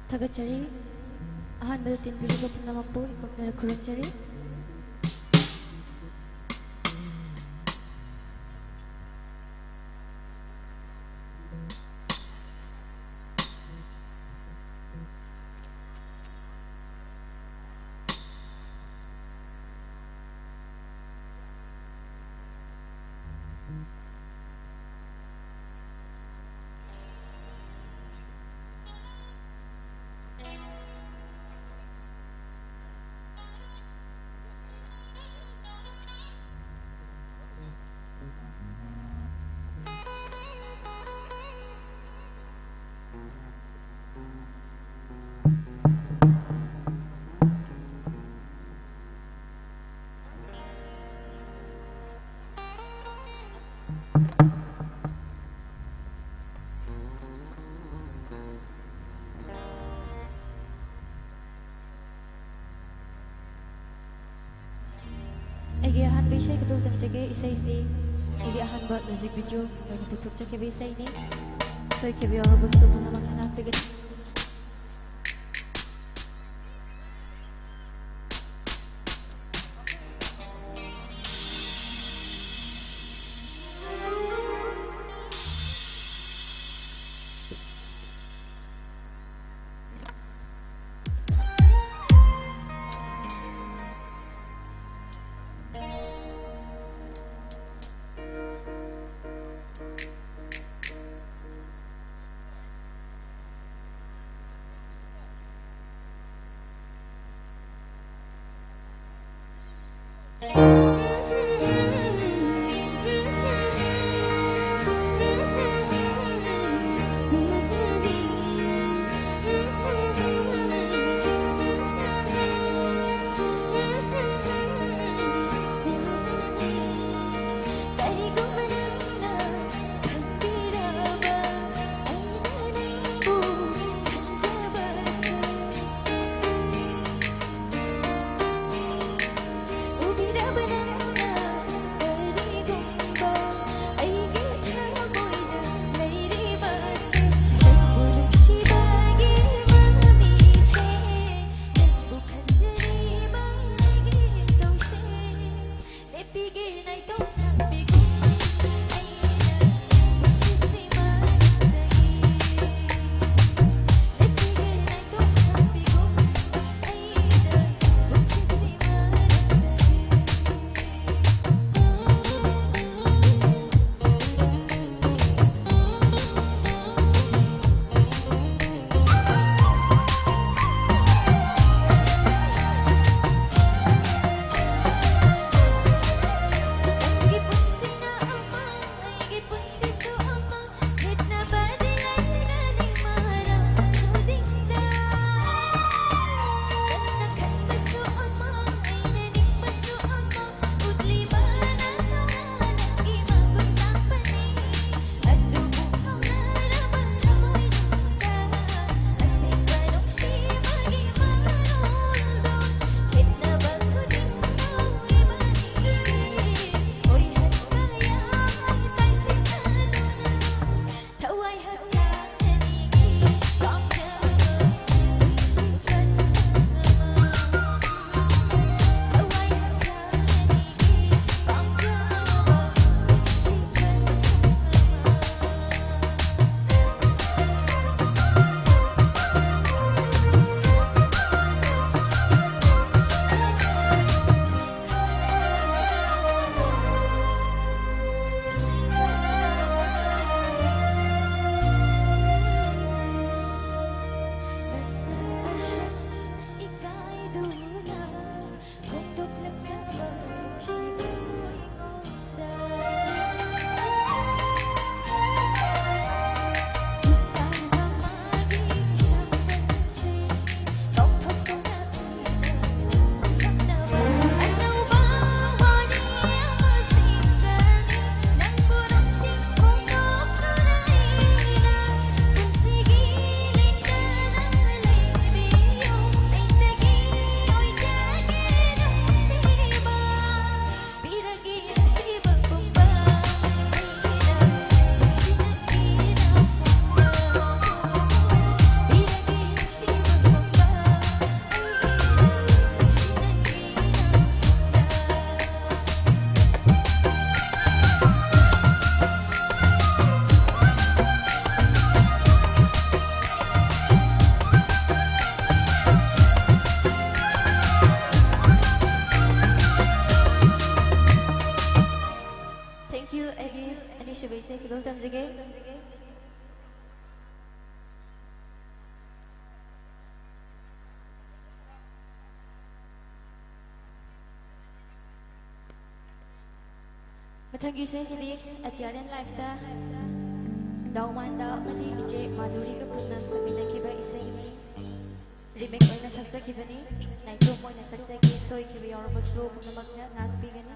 Speaker 6: Tagachari, ahan badatin biligo panamapu ikop na kurunchari. Egi ahan bisay kadul tam jage isay si egi ahan buat music video wani putuk jage bisay ni soy kebi orang gusto mo na maghanap pigit ꯃꯊꯪꯒꯤ ꯏꯁꯩꯁꯤꯗꯤ ꯑꯇꯤꯌꯥꯔꯦꯟ ꯂꯥꯏꯐꯇ ꯗꯥꯎꯃꯥꯟꯗ ꯑꯃꯗꯤ ꯏꯆꯦ ꯃꯥꯙꯨꯔꯤꯒ ꯄꯨꯟꯅ ꯁꯛꯃꯤꯟꯅꯈꯤꯕ ꯏꯁꯩꯅꯤ remake ꯑꯣꯏꯅ ꯁꯛꯆꯈꯤꯕꯅꯤ ꯅꯥꯏꯇꯣꯝ ꯑꯣꯏꯅ ꯁꯛꯆꯈꯤ ꯁꯣꯏꯈꯤꯕ ꯌꯥꯎꯔꯕꯁꯨ ꯄꯨꯝꯅꯃꯛꯅ ꯉꯥꯛꯄꯤꯒꯅꯤ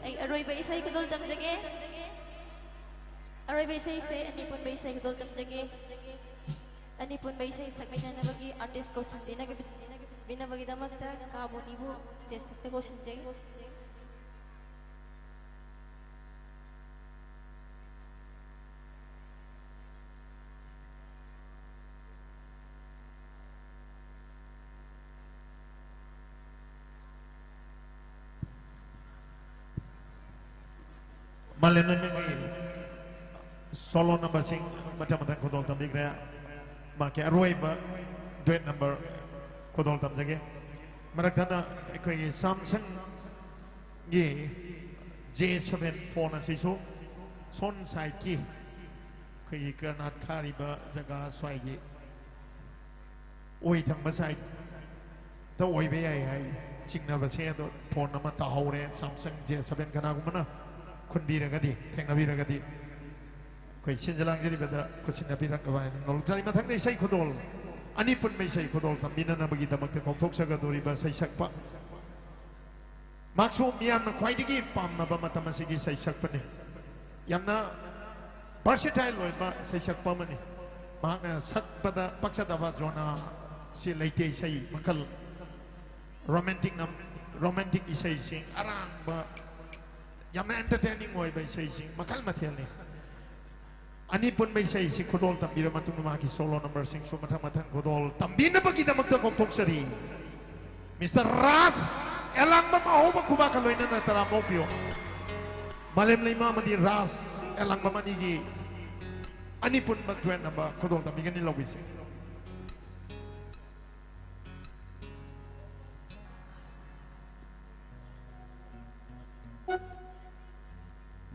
Speaker 6: ay aroy ba isay kadol tamjage aroy ba isay se anipon ba isay kadol tamjage anipon ba isay sakmina na bagi artist ko sandina ke bina bagi damakta kamo nibu stage takta ko sinjay
Speaker 1: Malam ni solo number sing macam-macam kodol tam dikira makai arway ba duet number kodol tam sage merakana ekoi Samsung ye J7 phone na siso son sai ki koi granat khari ba jaga swai ye oi thang ba sai ta oi be ai singna ba se do phone na ma ta haure Samsung J7 kana gumana kun biragadi thengna biragadi koi sinjalang jeri beda kusin birang kawan nol jari mathang dei sai khodol ani pun mai sai khodol tambina na bagi damak te kokthok saga dori ba sai sakpa maksu miam na khwai digi pam na ba matam asigi sai sakpa ne yamna versatile loi ba sai sakpa mani makna sakpada paksa dava zona si leite sai makal romantic isai sing arang ba yamna entertaining oi bai sei sing makal mathel ni ani pun bai sei si khodol tambira matung ma ki solo number sing so mathang khodol tambina bagi damak ta kokthok sari Mr. Ras elang ba maho ba kuba ka loina na tara mopio malem lima madi Ras elang ba manigi ani pun magtwen na ba khodol tambigan ni lobis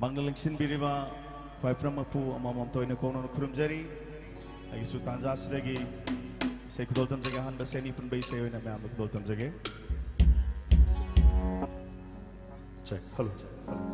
Speaker 7: Mangnaling biriba kwai pramapu amamam toina kono kurumjari agi sultan jas lagi sei kudol tam jage han baseni pun bai sei oina me am kudol tam jage check hello
Speaker 6: hello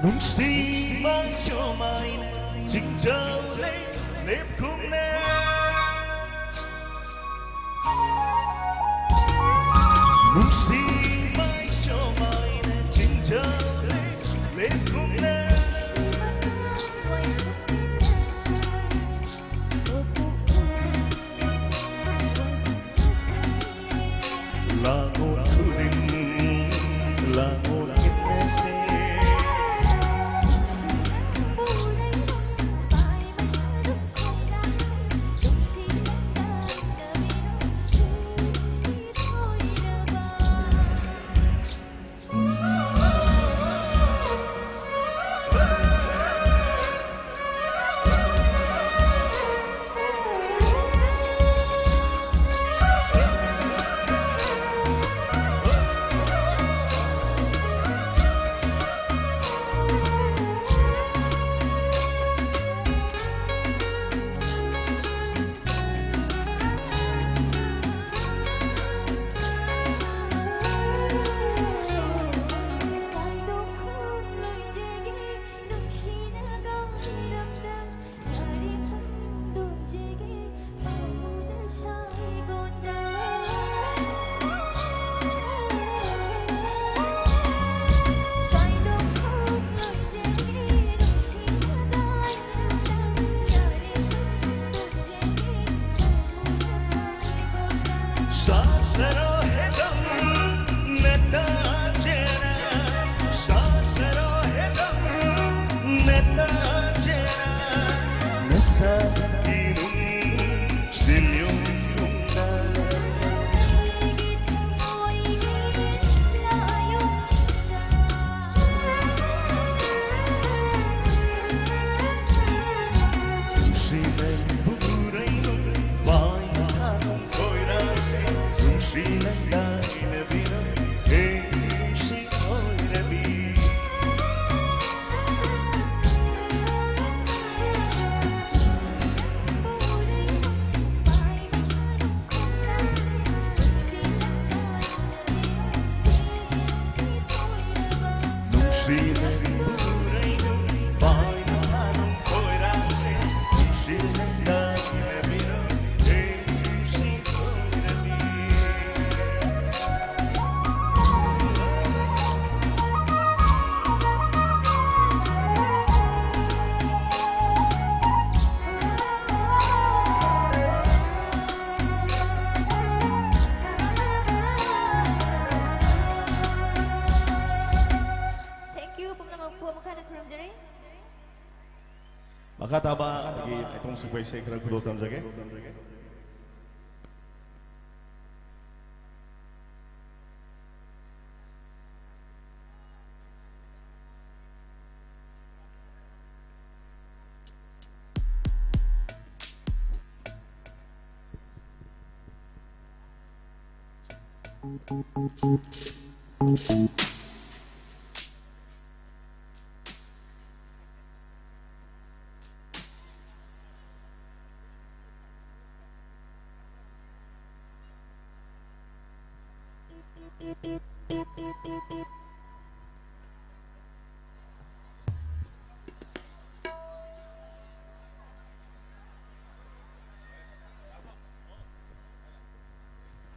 Speaker 4: Nungsi mai cho mai chinh châu lấy nếp cung nè Nungsi mai cho mai chinh châu lấy nếp cung nè là một thứ tình là một kiếp nè
Speaker 7: Makataba lagi itong sebaik-baik kerana kedua dalam jaga.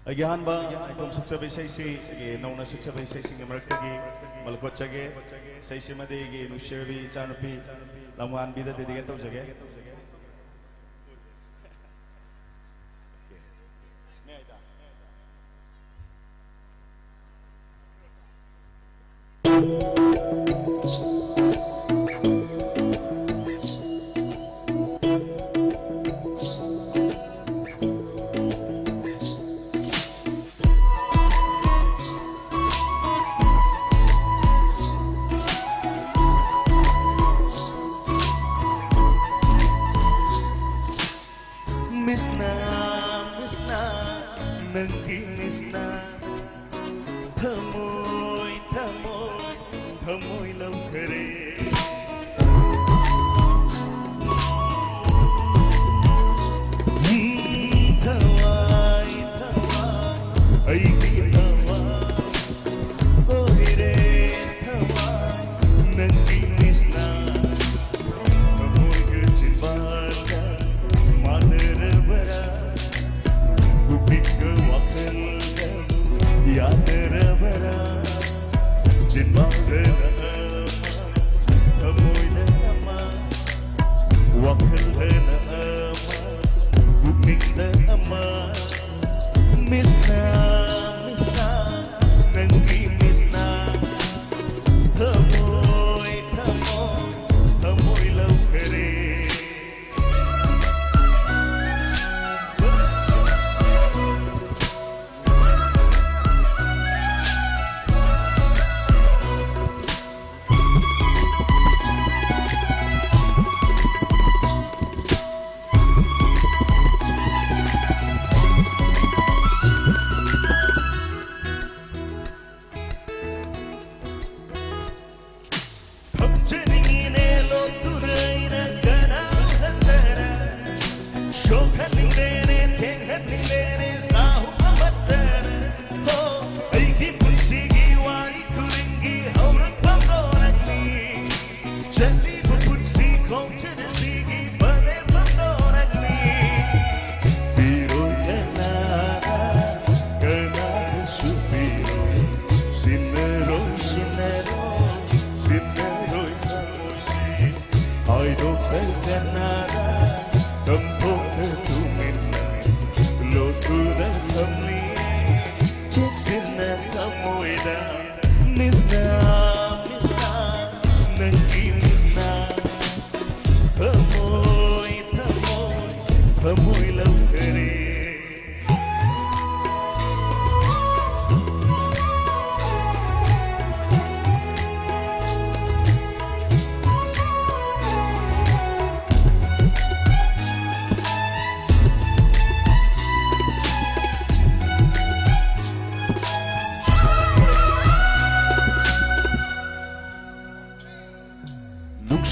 Speaker 7: Agahan ba itong suksabay sa isi nauna suksabay sa isi ngamarag tagi malakot sage sa isi madigi nushirbi chanupi lamuan bida didigan tau sage
Speaker 4: Nandini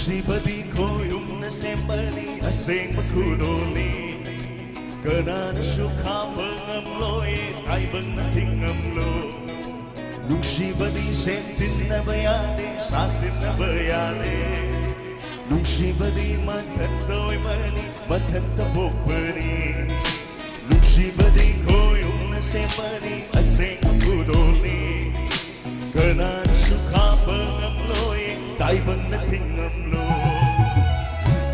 Speaker 4: Nungsibadi ko yung nasembali asing makudoli Kana na sukhabang amloy ay bang nating amlo Nungsibadi sentin na bayani sasin na bayani Nungsibadi matandoy mani matantabok mani Nungsibadi ko yung nasembali asing makudoli Kana na sukhabang amloy ay bang nating amlo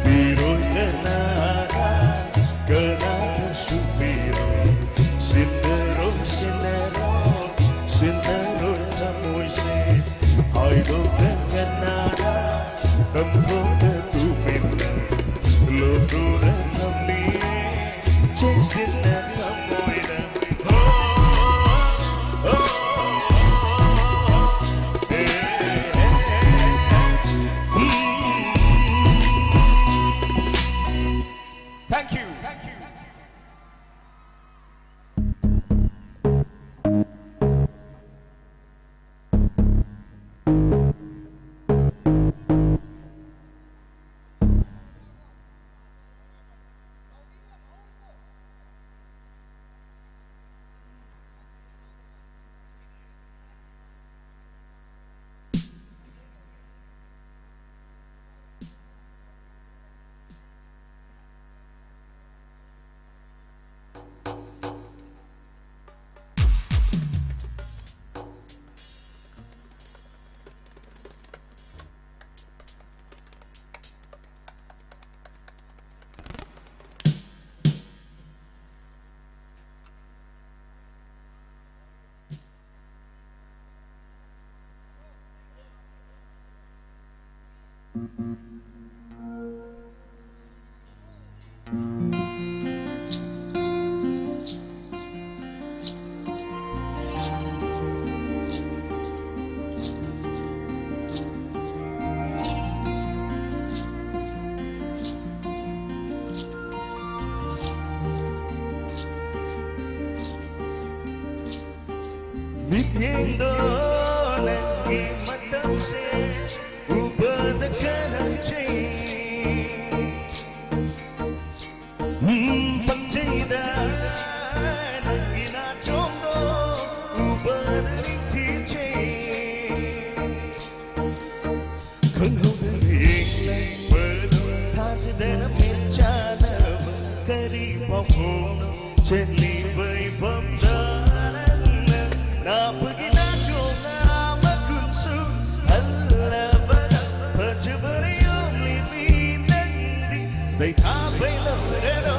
Speaker 4: Piro'y kanara kanara supiro Sinero, sinero, sinero na moise Ay doon kanara tampo na tupina Lodo na kami Cheksin na kamoy na
Speaker 1: Thank you.
Speaker 4: Mitiendo lagi matam se ubah kanan Pagcida lagi na chomdo ubah tije Khang hau đến hiền lên bờ tha sẽ đến miền cha nở kari bọc hồn trên ly vơi vâm đá Na pergi na jonga makunsu alla bana percebari umli minandi say tha bay lo reno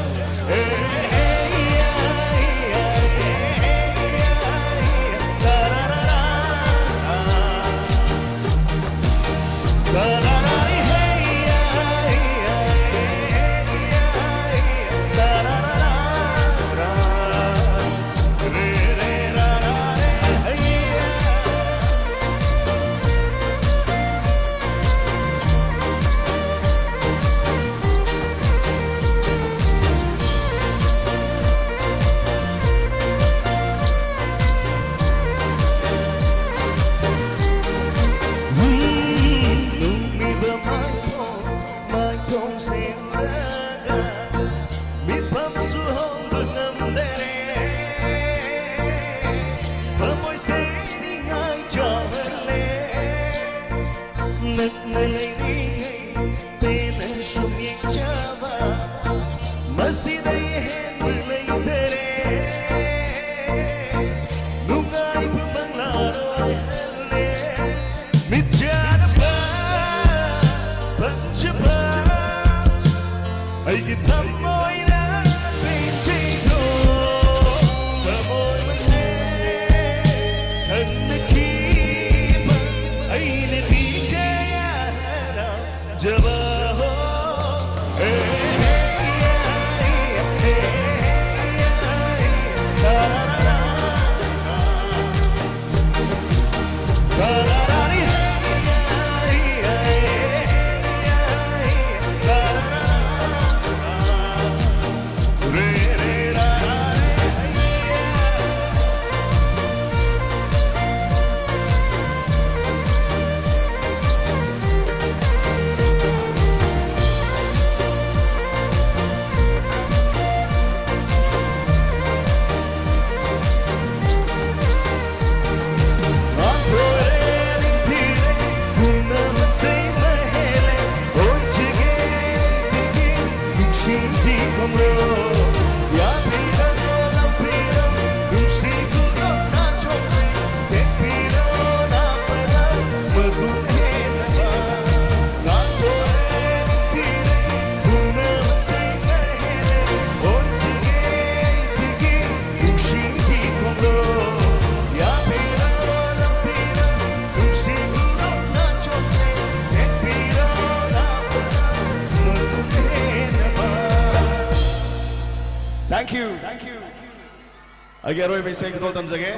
Speaker 7: ꯑꯩꯒꯤ ꯑꯔꯣꯏꯕ ꯏꯁꯩ ꯈꯨꯗꯣꯜ ꯇꯝꯖꯒꯦ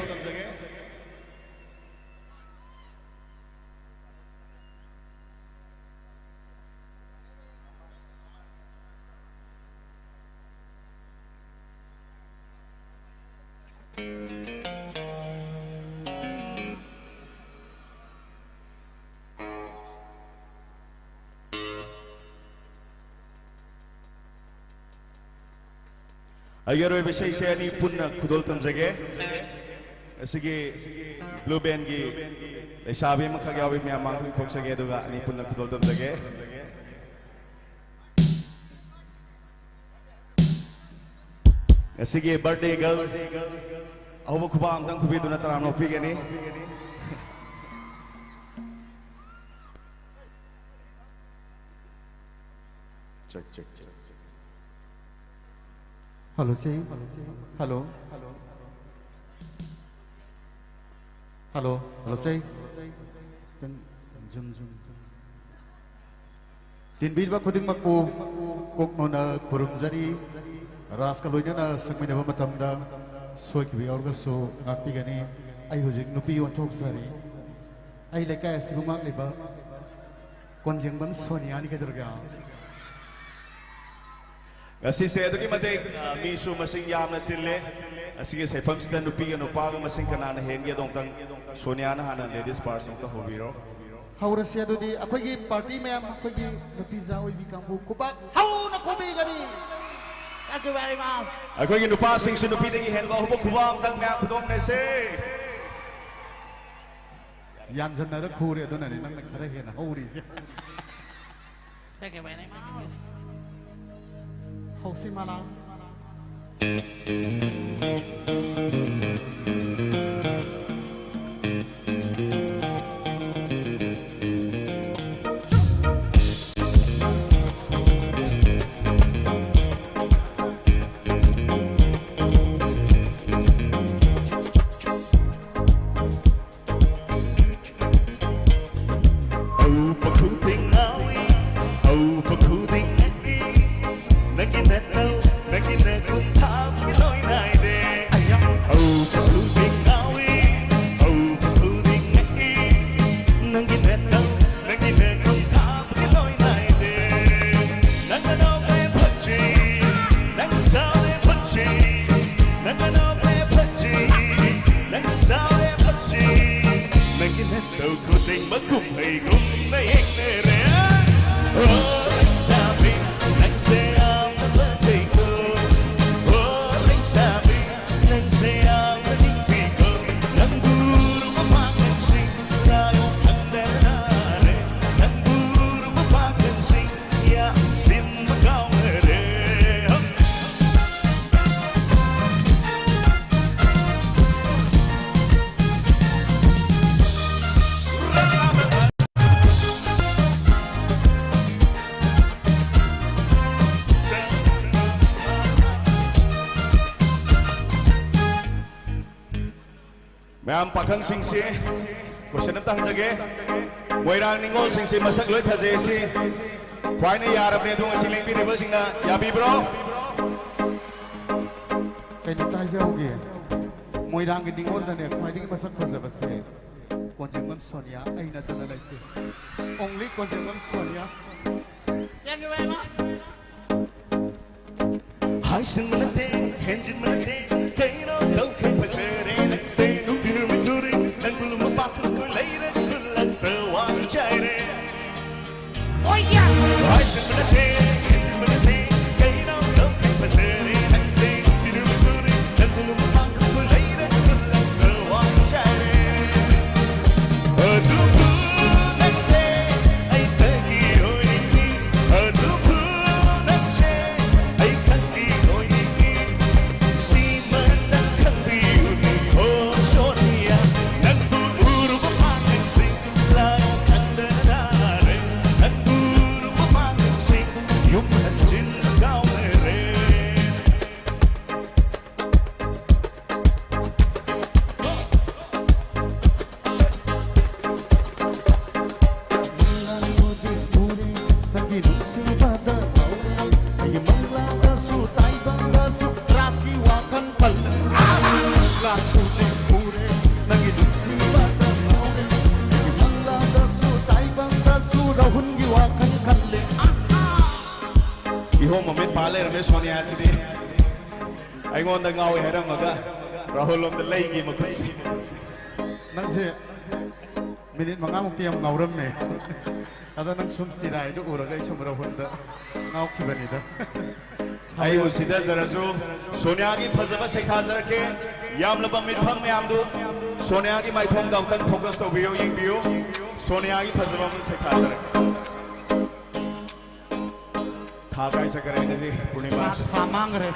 Speaker 7: ꯑꯩꯒꯤ ꯑꯔꯣꯏꯕ ꯏꯁꯩꯁꯦ ꯑꯅꯤ ꯄꯨꯟꯅ ꯈꯨꯗꯣꯜ ꯇꯝꯖꯒꯦ ꯑꯁꯤꯒꯤ ꯕ꯭ꯂꯨ ꯕꯦꯟꯒꯤ ꯂꯩꯁꯥꯕꯤ ꯑꯃꯈꯛ ꯌꯥꯎꯏ ꯃꯌꯥꯝ ꯃꯥꯡꯗ ꯊꯣꯛꯆꯒꯦ ꯑꯗꯨꯒ ꯑꯅꯤ ꯄꯨꯟꯅ ꯈꯨꯗꯣꯜ ꯇꯝꯖꯒꯦ ꯑꯁꯤꯒꯤ ꯕꯔꯊꯗꯦ ꯒꯔꯜ ꯑꯍꯧꯕ ꯈꯨꯕꯥꯛ ꯑꯃꯇꯪ ꯈꯨꯕꯤꯗꯨꯅ ꯇꯔꯥꯝꯅ ꯑꯣꯛꯄꯤꯒꯅꯤ check check check
Speaker 5: Hello, say. Hello. Hello. Hello, say. Then zoom zoom. Tin bid ba kuding magpo kok no na kurumzari ras kaloy na sagmay na matamda soy kibi orga so akpi gani ay hujik nupi on tok sari ay Leikai sibumak liba Konjengbam Sonia ni kadurga
Speaker 7: Asise adugi matik misu masing yam na tille asige saifamsida nupi ga nupaga masing kanana henge dongtang Sonia na hana ladies parsing ta hobiro
Speaker 5: Haurasya dudi akogi party ma'am akogi nupi zawi bi kambu kubat hau na kubi gani Thank you very much
Speaker 7: akogi nupa sing su nupi dagi henba hobo kubam tang mya kudom ne se
Speaker 5: Yansan na da khure aduna ni nang khara hena hauri je
Speaker 8: Thank you very much
Speaker 5: Hausi mala
Speaker 7: Ma'am pakhang sing si question am tang jage moirang ningol sing si masak loi thaje si khwai na yarab ne dung asing lengbi river sing na yabi bro
Speaker 5: kai ni tai jau ge moirang ge dingol da ne khwai ding masak phajaba se Konjengbam Sonia aina dana laite only Konjengbam Sonia
Speaker 8: Thank you very much
Speaker 4: Hai sin manate henjin manate kaino dau kai pasere nak se nutinu mituri nang bulu mapakul ko leire kulat perwan chaire
Speaker 8: Oh yeah
Speaker 4: Hai sin manate henjin manate kaino dau kai pasere nak se nutinu mituri nang bulu mapakul ko leire kulat perwan chaire Adu nak se ai tagi hoi ni adu nak se ai khati hoi ni si man khang bi ni ho Sonia nang buru pamang sing la khang da re nang buru pamang sing
Speaker 7: Kihom moment pale rame Sonia sini. I want the gawe hera maga. Rahul of the lady makusi.
Speaker 5: Nangsi minit mangamuk tiang ngauram ne. Ada nang sum sirai itu uraga isumra honda ngau kibanida.
Speaker 7: I was sida zarazu Sonia ki phazaba sekha zarake yam laba mitpham me amdu Sonia ki mai thong dam tak focus to bio ying bio Sonia ki phazaba mun sekha zarake tha kai se kare ji purnima
Speaker 8: Famang re.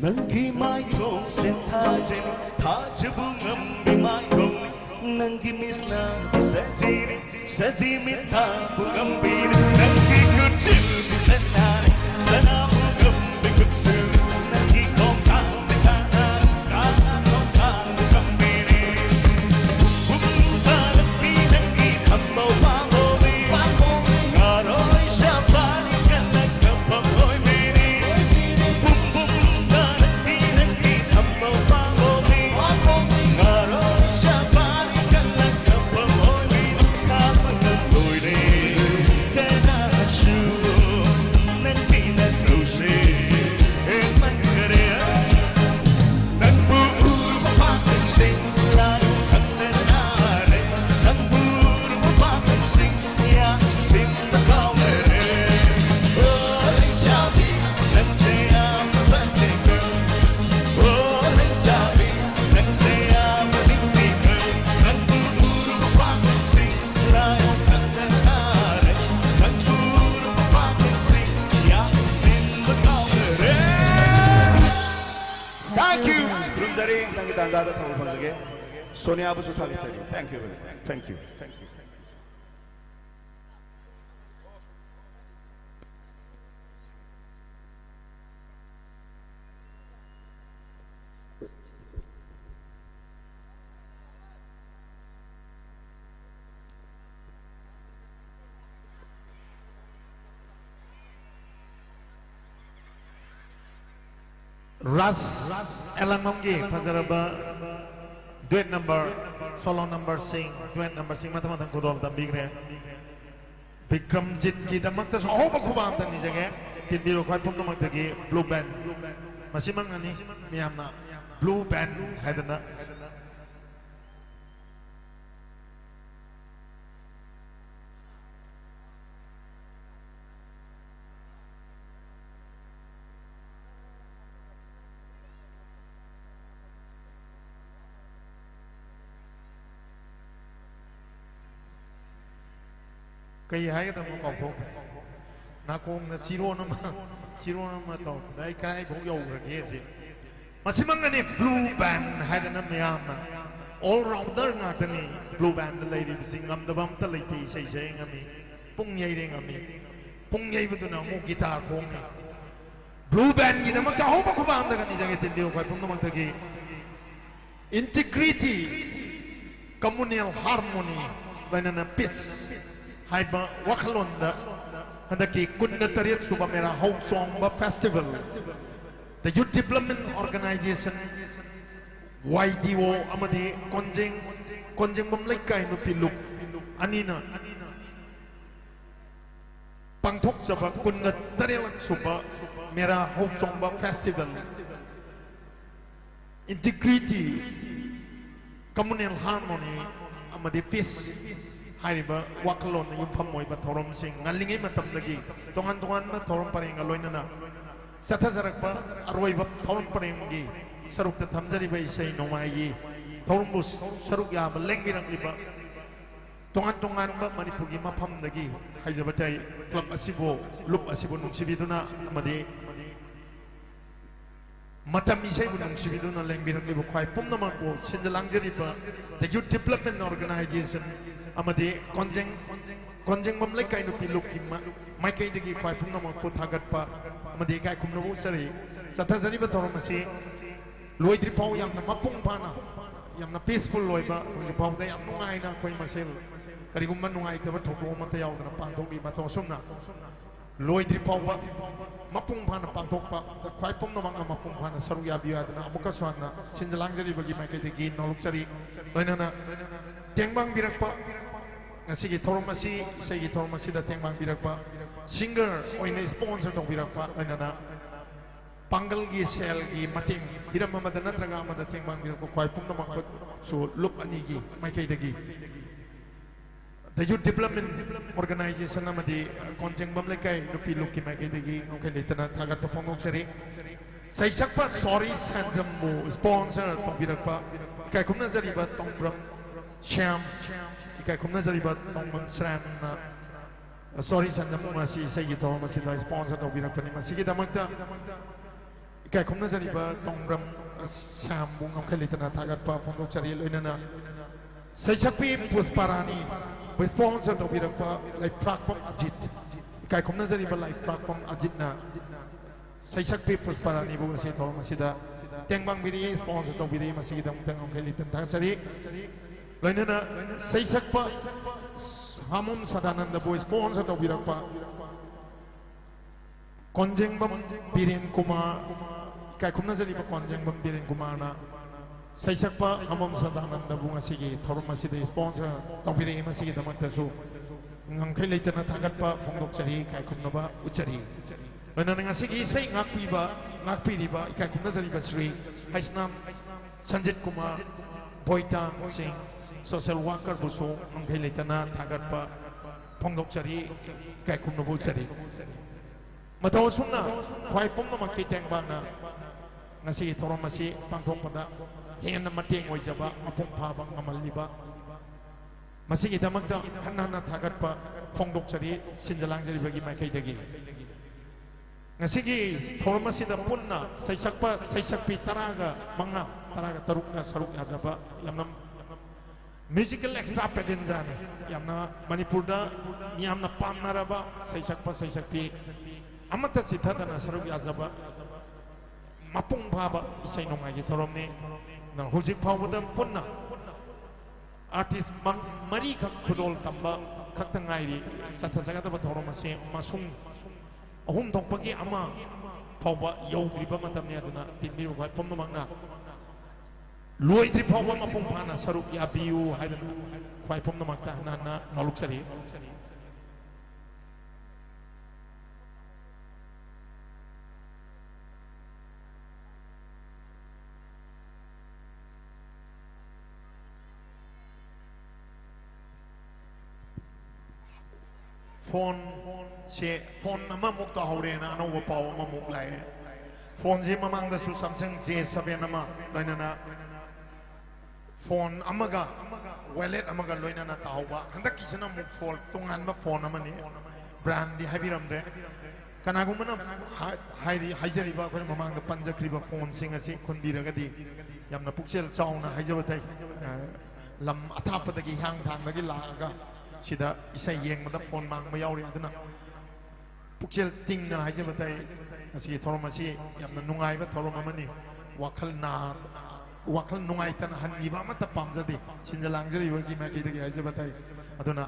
Speaker 4: Nangi mai thong sen tha jen tha chabu ngam mai thong Nangi misna saji mitha bugam bir Nangi kuchil bisanare sana bugam bikuchil Nangi kongka mitana kana kongka bugam biri Bumba lapi nangi khambo wango bi Ngaroi shabani kalak kapamoi biri Bumba lapi nangi khambo wango bi Ngaroi shabani kalak kapamoi biri Kapag tôi đi cái na chu nên bị nên đâu gì em mang cái nang buru mapakan sing lalu kan nenare nang buru mapakan sing ya sing kau mere oh lejabi nang sayang bantiku oh lejabi nang sayang bantiku nang buru mapakan sing lalu kan nenare nang buru mapakan sing ya sing kau mere.
Speaker 7: Thank you. Rumjari thank you tanzada thawu phazage Sonia abu suthali sari. Thank you. Thank you. Thank you.
Speaker 1: Ras Elamongi Pazaraba duet number solo number sing duet number sing mata-mata kudol tambigre Bikram Jit kita makta so ho bakubam tan nizage tindiro kwai pum tamak tagi blue band masimang nani miyamna blue band hadana kay hay ta mo kong phok na kong na siro na ma to dai kai bong yo ra ge si masimang na ni blue band hay na miyam na all rounder nga ta ni blue band the lady singam da bam ta lai pi sai sai ngami pung yai re ngami pung yai bu na mo guitar kong ni blue band gi na ma ka ho ba ko ba am da ni jage tin dio kwai pung na ma ta gi integrity communal harmony banana peace Haiba Wakalonda and the Kundatariat Suba Mera Hou-Chongba Festival. The Youth Development Organization YDO Amadi Konjengbam Leikai Nupi Anina Pangtok Saba Kundatariat Suba Mera Hou-Chongba Festival. Integrity, communal harmony, Amadi peace. Haiba wakalon yung pamoy ba thorom sing ngalingi matam lagi tongan ma thorom paring aloy na satha zarak pa arway ba thorom paring gi saruk ta thamjari ba isay nomai thorom bus saruk ya ba lengbirang liba tongan ba manipugi mapam lagi haijabatay club asibo lup asibo nung sibiduna amadi matam isay bu nung sibiduna lengbirang liba kwai pum naman po sindalangjari ba the Youth Development Organization Amadi Konjengbam Leikai Nupi Lukima Maikai Digi Kwai Pum Namak Po Thagat Pa Amadi Kai Kum Nabu Sari Satha Sari Ba Thorom Asi Loi Dri Pau Yam Na Mapung Pana Yam Na peaceful Loi Ba Uju Pau Da Yam Nungai Na Kwai Masel Kari Kumman Nungai Taba Thokdo Mata Yaw Na Pangtok Di Mato Sumna Loi Dri Pau Ba Mapung Pana Pangtok Pa Kwai Pum Namak Na Mapung Pana Saru Ya Biya Na Amuka Swana Sinjalang Jari Bagi Maikai Digi Noluk Sari Loi Na Tengbang Birak Pa ngasi thorom masi sei thorom masi da tengmang birakpa singer oina sponsor tong birakpa oina pangal gi sel gi mating hiram mamada natraga amada tengmang birakpa kwai pumna mak so look ani gi mai kai dagi the youth development organization amadi Konjengbam Leikai Nupi Luki mai kai dagi okay letana thagat pongok seri sai sakpa sorry sanjambu sponsor tong birakpa kai kumna zariba tongbram Sham ikai kumna zariba tongman Sham sorry sanjambu masi sai gi thor masi da sponsor tong birakpa ni masi gi damakta ikai kumna zariba tongbram Sham bung am khali tana thagat pa pongok sari loinana sai sakpi pusparani sponsor tong birakpa like prakpam ajit ikai kumna zariba like prakpam ajit na sai sakpi pusparani bu masi thor masi da tengbang biri sponsor tong biri masi gi damakta am khali tana sari loinana sai sakpa hamum sadananda boy sponsor tong birakpa Konjengbam Biren Kumar kai kumna zari pa Konjengbam Biren Kumar na sai sakpa hamum sadananda bunga sigi thorum masida sponsor tong biri masigi damakta su ngam khai leitana thagat pa phongdok chari kai kumna ba uchari loinana ngasigi sai ngakpi ba kai kumna zari ba Sri Haisnam Sanjit Kumar Boitang Singh social worker buso angkai leitana thagat pa phongdok chari kai kumna bu chari mataw sumna khwai pomna makki tengbang na ngasi thorom masi pangthok pada hen mateng oijaba mapung pha bang amalliba masi gi damakta hanna thagat pa phongdok chari sinjalang jari bagi mai kai dagi ngasi gi thorom masi da punna sai sakpi taraga tarukna saruk azaba yamnam musical extravaganza ne yamna Manipur da yamna pamnaraba sai sakpi amata sithadana saruk yazaba mapung phaba isai nongai gi thorom ne na hujik phawda punna artist mari khak khudol tamba khaktangai ri satha sagata ba thorom ase masung ahum thokpagi ama phawba yautriba matam ne aduna tinmi ko pomno mangna loidri phawba mapung phana saruk ya biu haidana khwai pomno makta na noluk sari phone nama mukta haure na ano paw ama muklai phone je mamang da su Samsung J7 nama loinana phone amaga wallet amaga loinana tawba handak kisana muk phone tongan ba phone amani brand di habiram de kana gumana haijari ba ko mamang da panjakri ba phone sing asi khunbiraga di yamna puksel chauna haijabatai lam athapadagi hang thangdagi laaga sida isai yengmada phone mang ma yauri aduna puksel tingna haijabatai asi thorom asi yamna nungai ba thorom amani wakhal nungai tan hanni ba mata pamjadi sinjalang jari wagi ma kidagi haijabatai aduna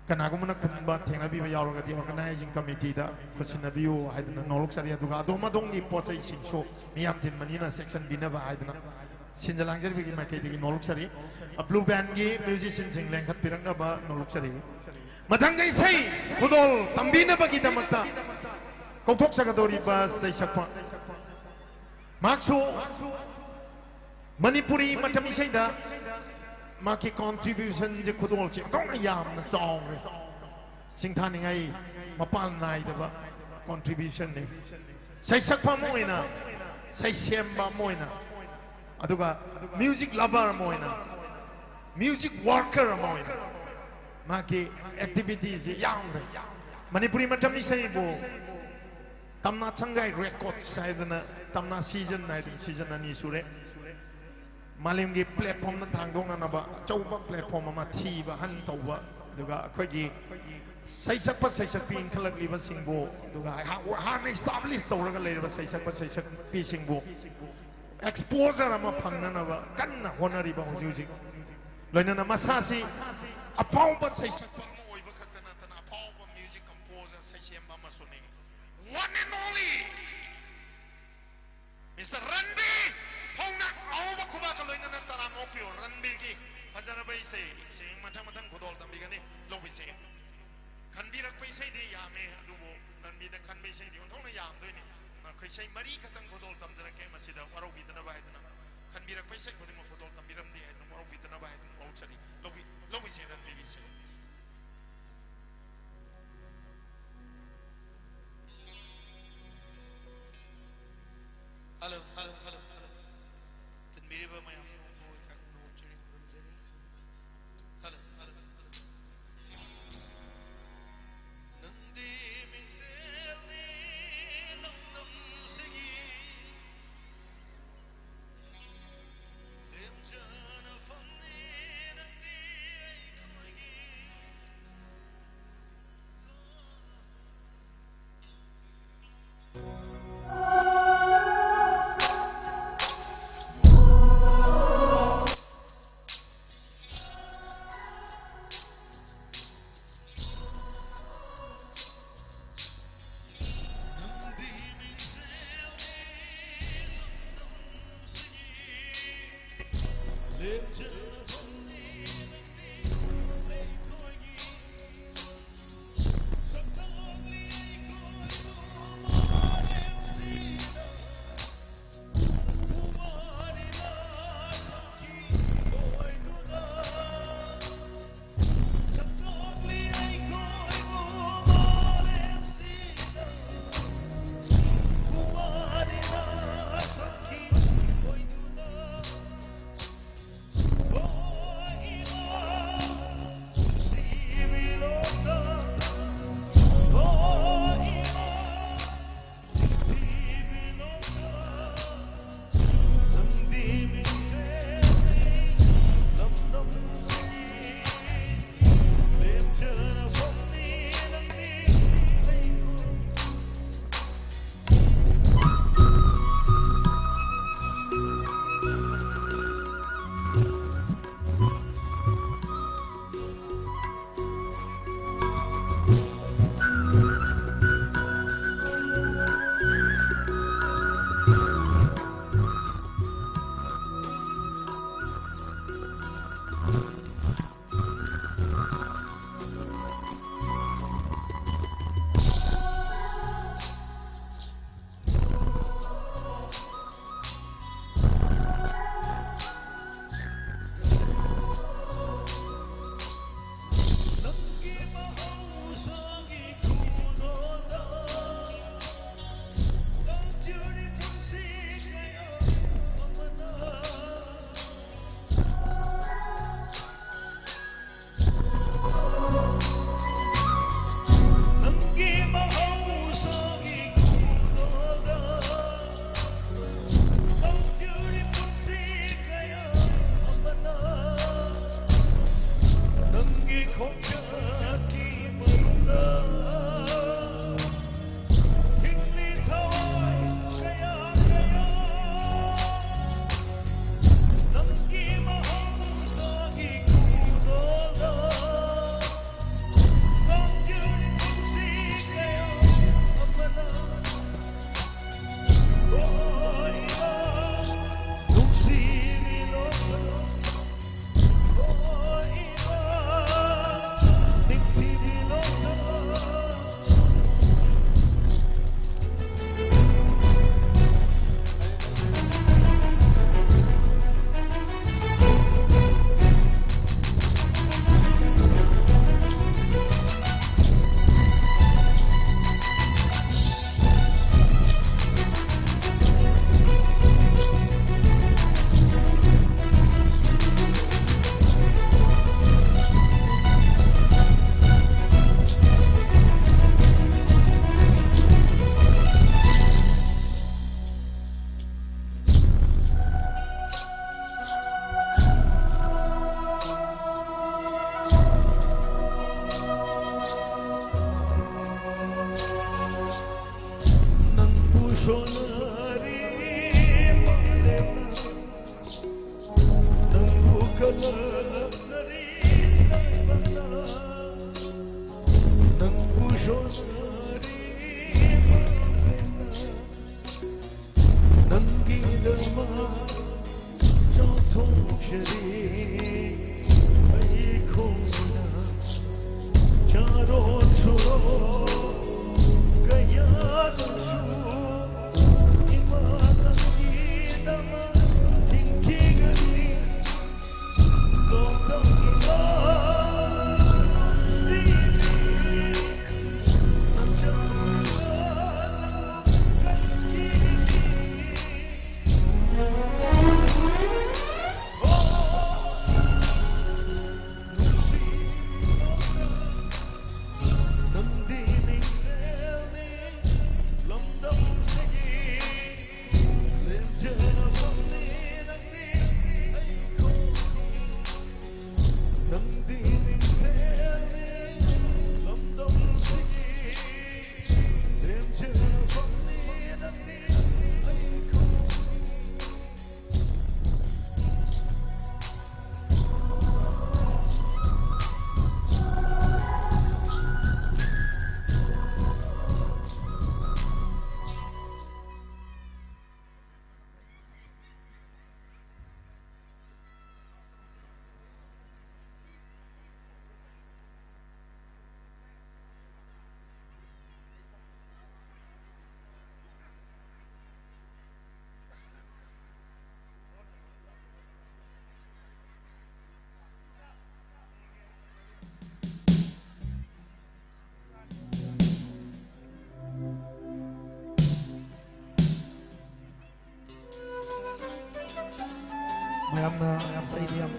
Speaker 1: kanagumana kunba thengna bi ba yauraga di organizing committee da kusina biu haidana nolok sari aduga adoma dongi pochai singso miyam tin manina section binaba haidana sinjalang jari bagi ma kidagi nolok sari blue band gi musician sing lengkhat pirangna ba nolok sari mathang dai sai khudol tambina bagi damakta kokthok sagadori ba sai sakpa makso Manipuri matami sai da maki contribution je khudol chi tong yam na song singthani ngai mapal nai da ba contribution ne sai sakpa moina sai semba moina aduga music lover moina music worker moina maki activities yang Manipuri matami sai bo tamna changai record sai da tamna season nai season ani sure Malimgi platform na tangdong na ba chauba platform ma thi ba han tawba duga khoi saisak pin khalak liba singbo duga ha na establish tawraga leira saisak pi singbo exposure ma phangna na ba kanna honari ba huji loina na masasi apau ba saisak pa oi ba khatana tana apau ba music composer saisem ba masuni one and only Mr. Randy Hongna Awa Kuba Kaloina Taramopio Ranbirgi Fazana bay say sing matang kodol tambigani lobi say. Kan birak bay say di yame adubo nan bida kan bay say di untong na yam doy ni. Na kay say mari katang kodol tamzara kay masida waraw vidana bay dana. Kan birak bay say kodimo kodol tambiram di ay waraw vidana bay dana waraw sari lobi say ran bigi say. Hello. Then मेरे बाप मैं आपको एक note check करूँ जरी. Hello. Nandi मिंगसेल ने London सगी. लेमजाना फन्ने नंदी कोई.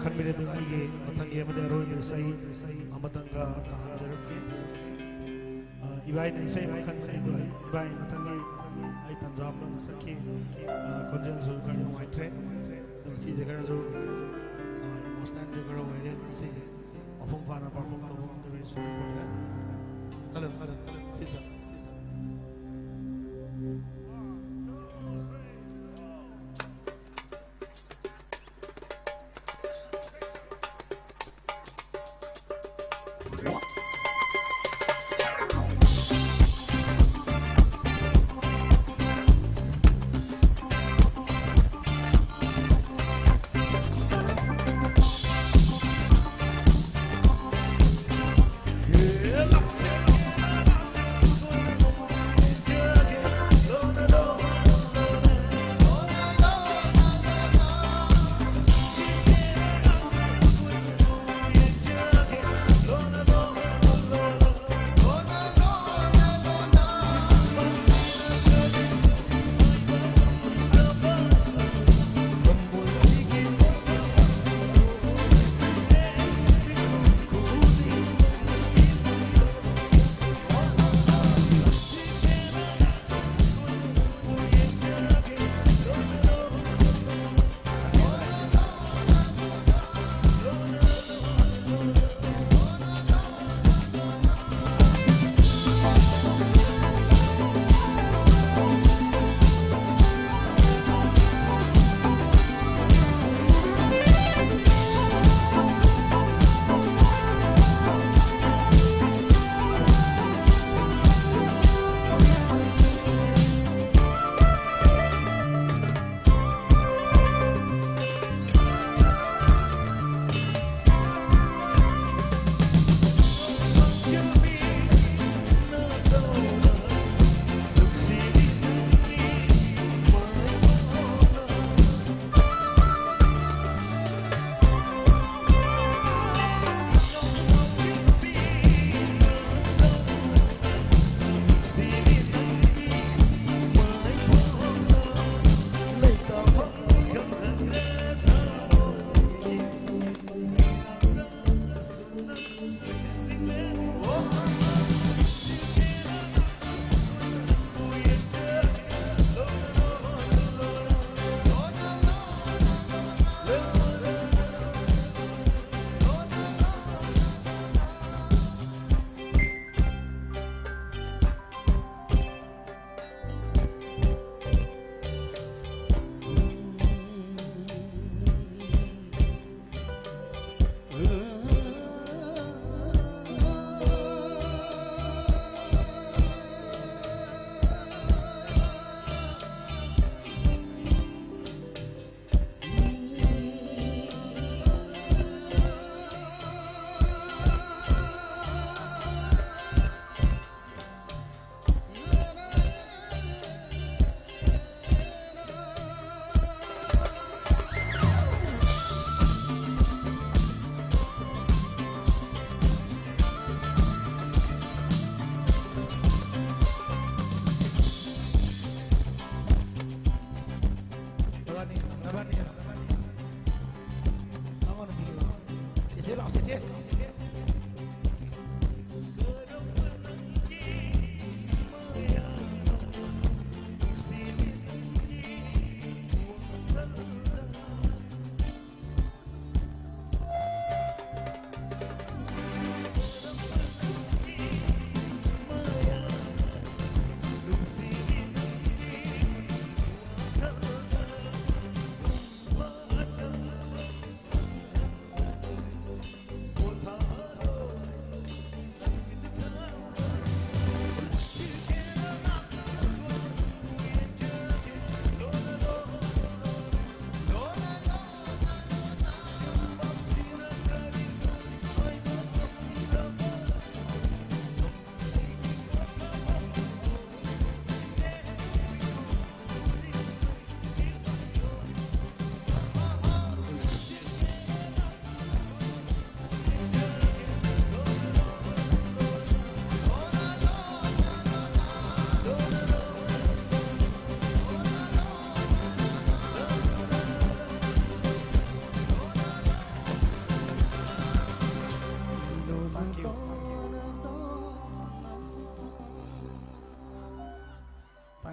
Speaker 1: खन मेरे दिन आइए मतंगे मदे रोई में सही अमतंगा हमजरके इबाई ने सही मखन मदे दो इबाई मतंगे आई तंजाब में सके कोंजन जो करो माय ट्रेन तो सी जगह जो इमोशनल जो करो वेरे सी अफुम फाना परफॉर्म तो very so hello hello see sir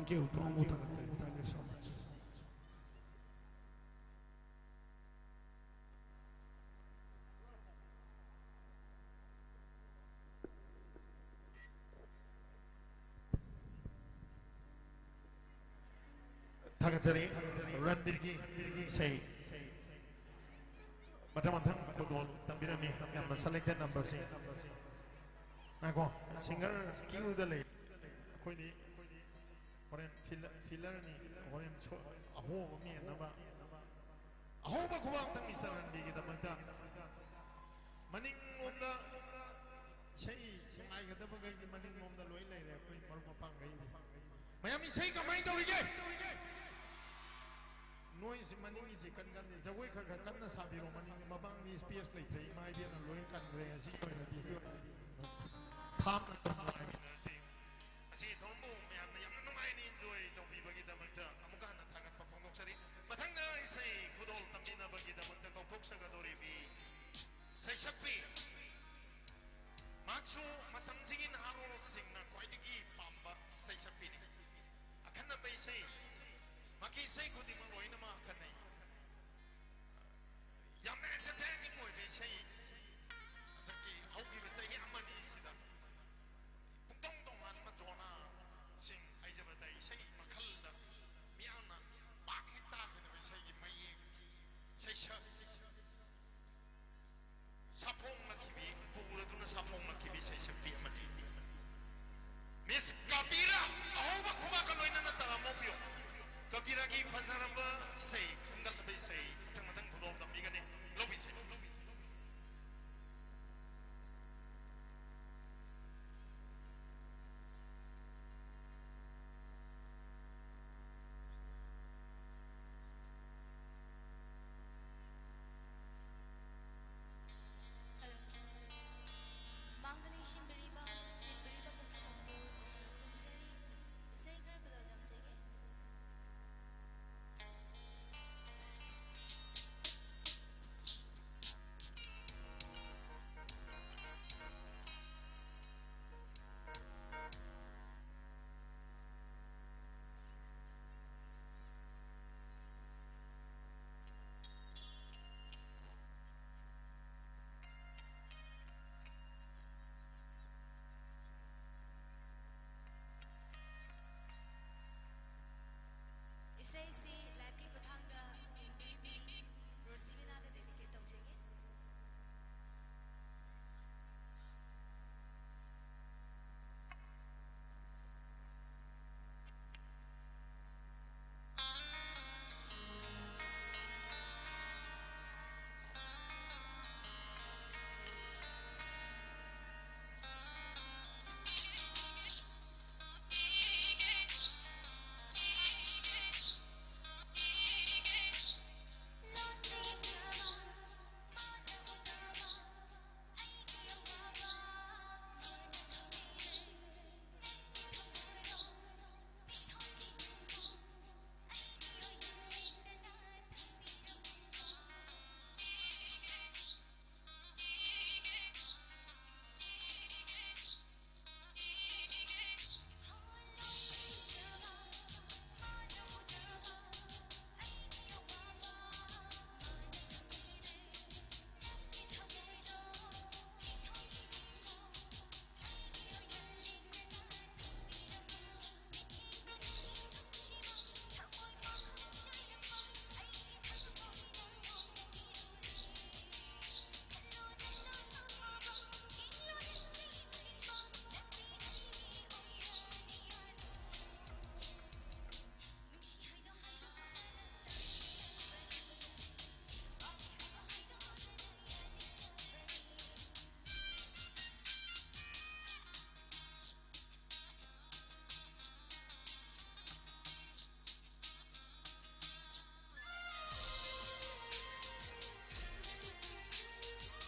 Speaker 1: Thank you. Thank you so much. Tagazari, Randirgi, say, Matamatang, Kodol, Tambirami, and the selected number. I go, singer, kill the lady. Quindi, Oren Filarni, Oren a home me and Nava. A home of Kuwata, Mr. Randy, the Mata. Manning on the Say, I got the money on the way later, Miami say, come right again. Noise money is a can is a waker, can Sabi Romani, Mabang is PS like my dear and Loin country, and see you in a Palm see Tombo, and no I enjoy to be Bagita Mata, Amugana Tagan Papoxari, Matanga I say, good old Tamina Bagita Mata Poxagadori be Seshapi Maxo Matamzin Harold Singna Quaitigi Pamba Seshapi. I cannot be say. Maki say good in Moinama Kane. Yamna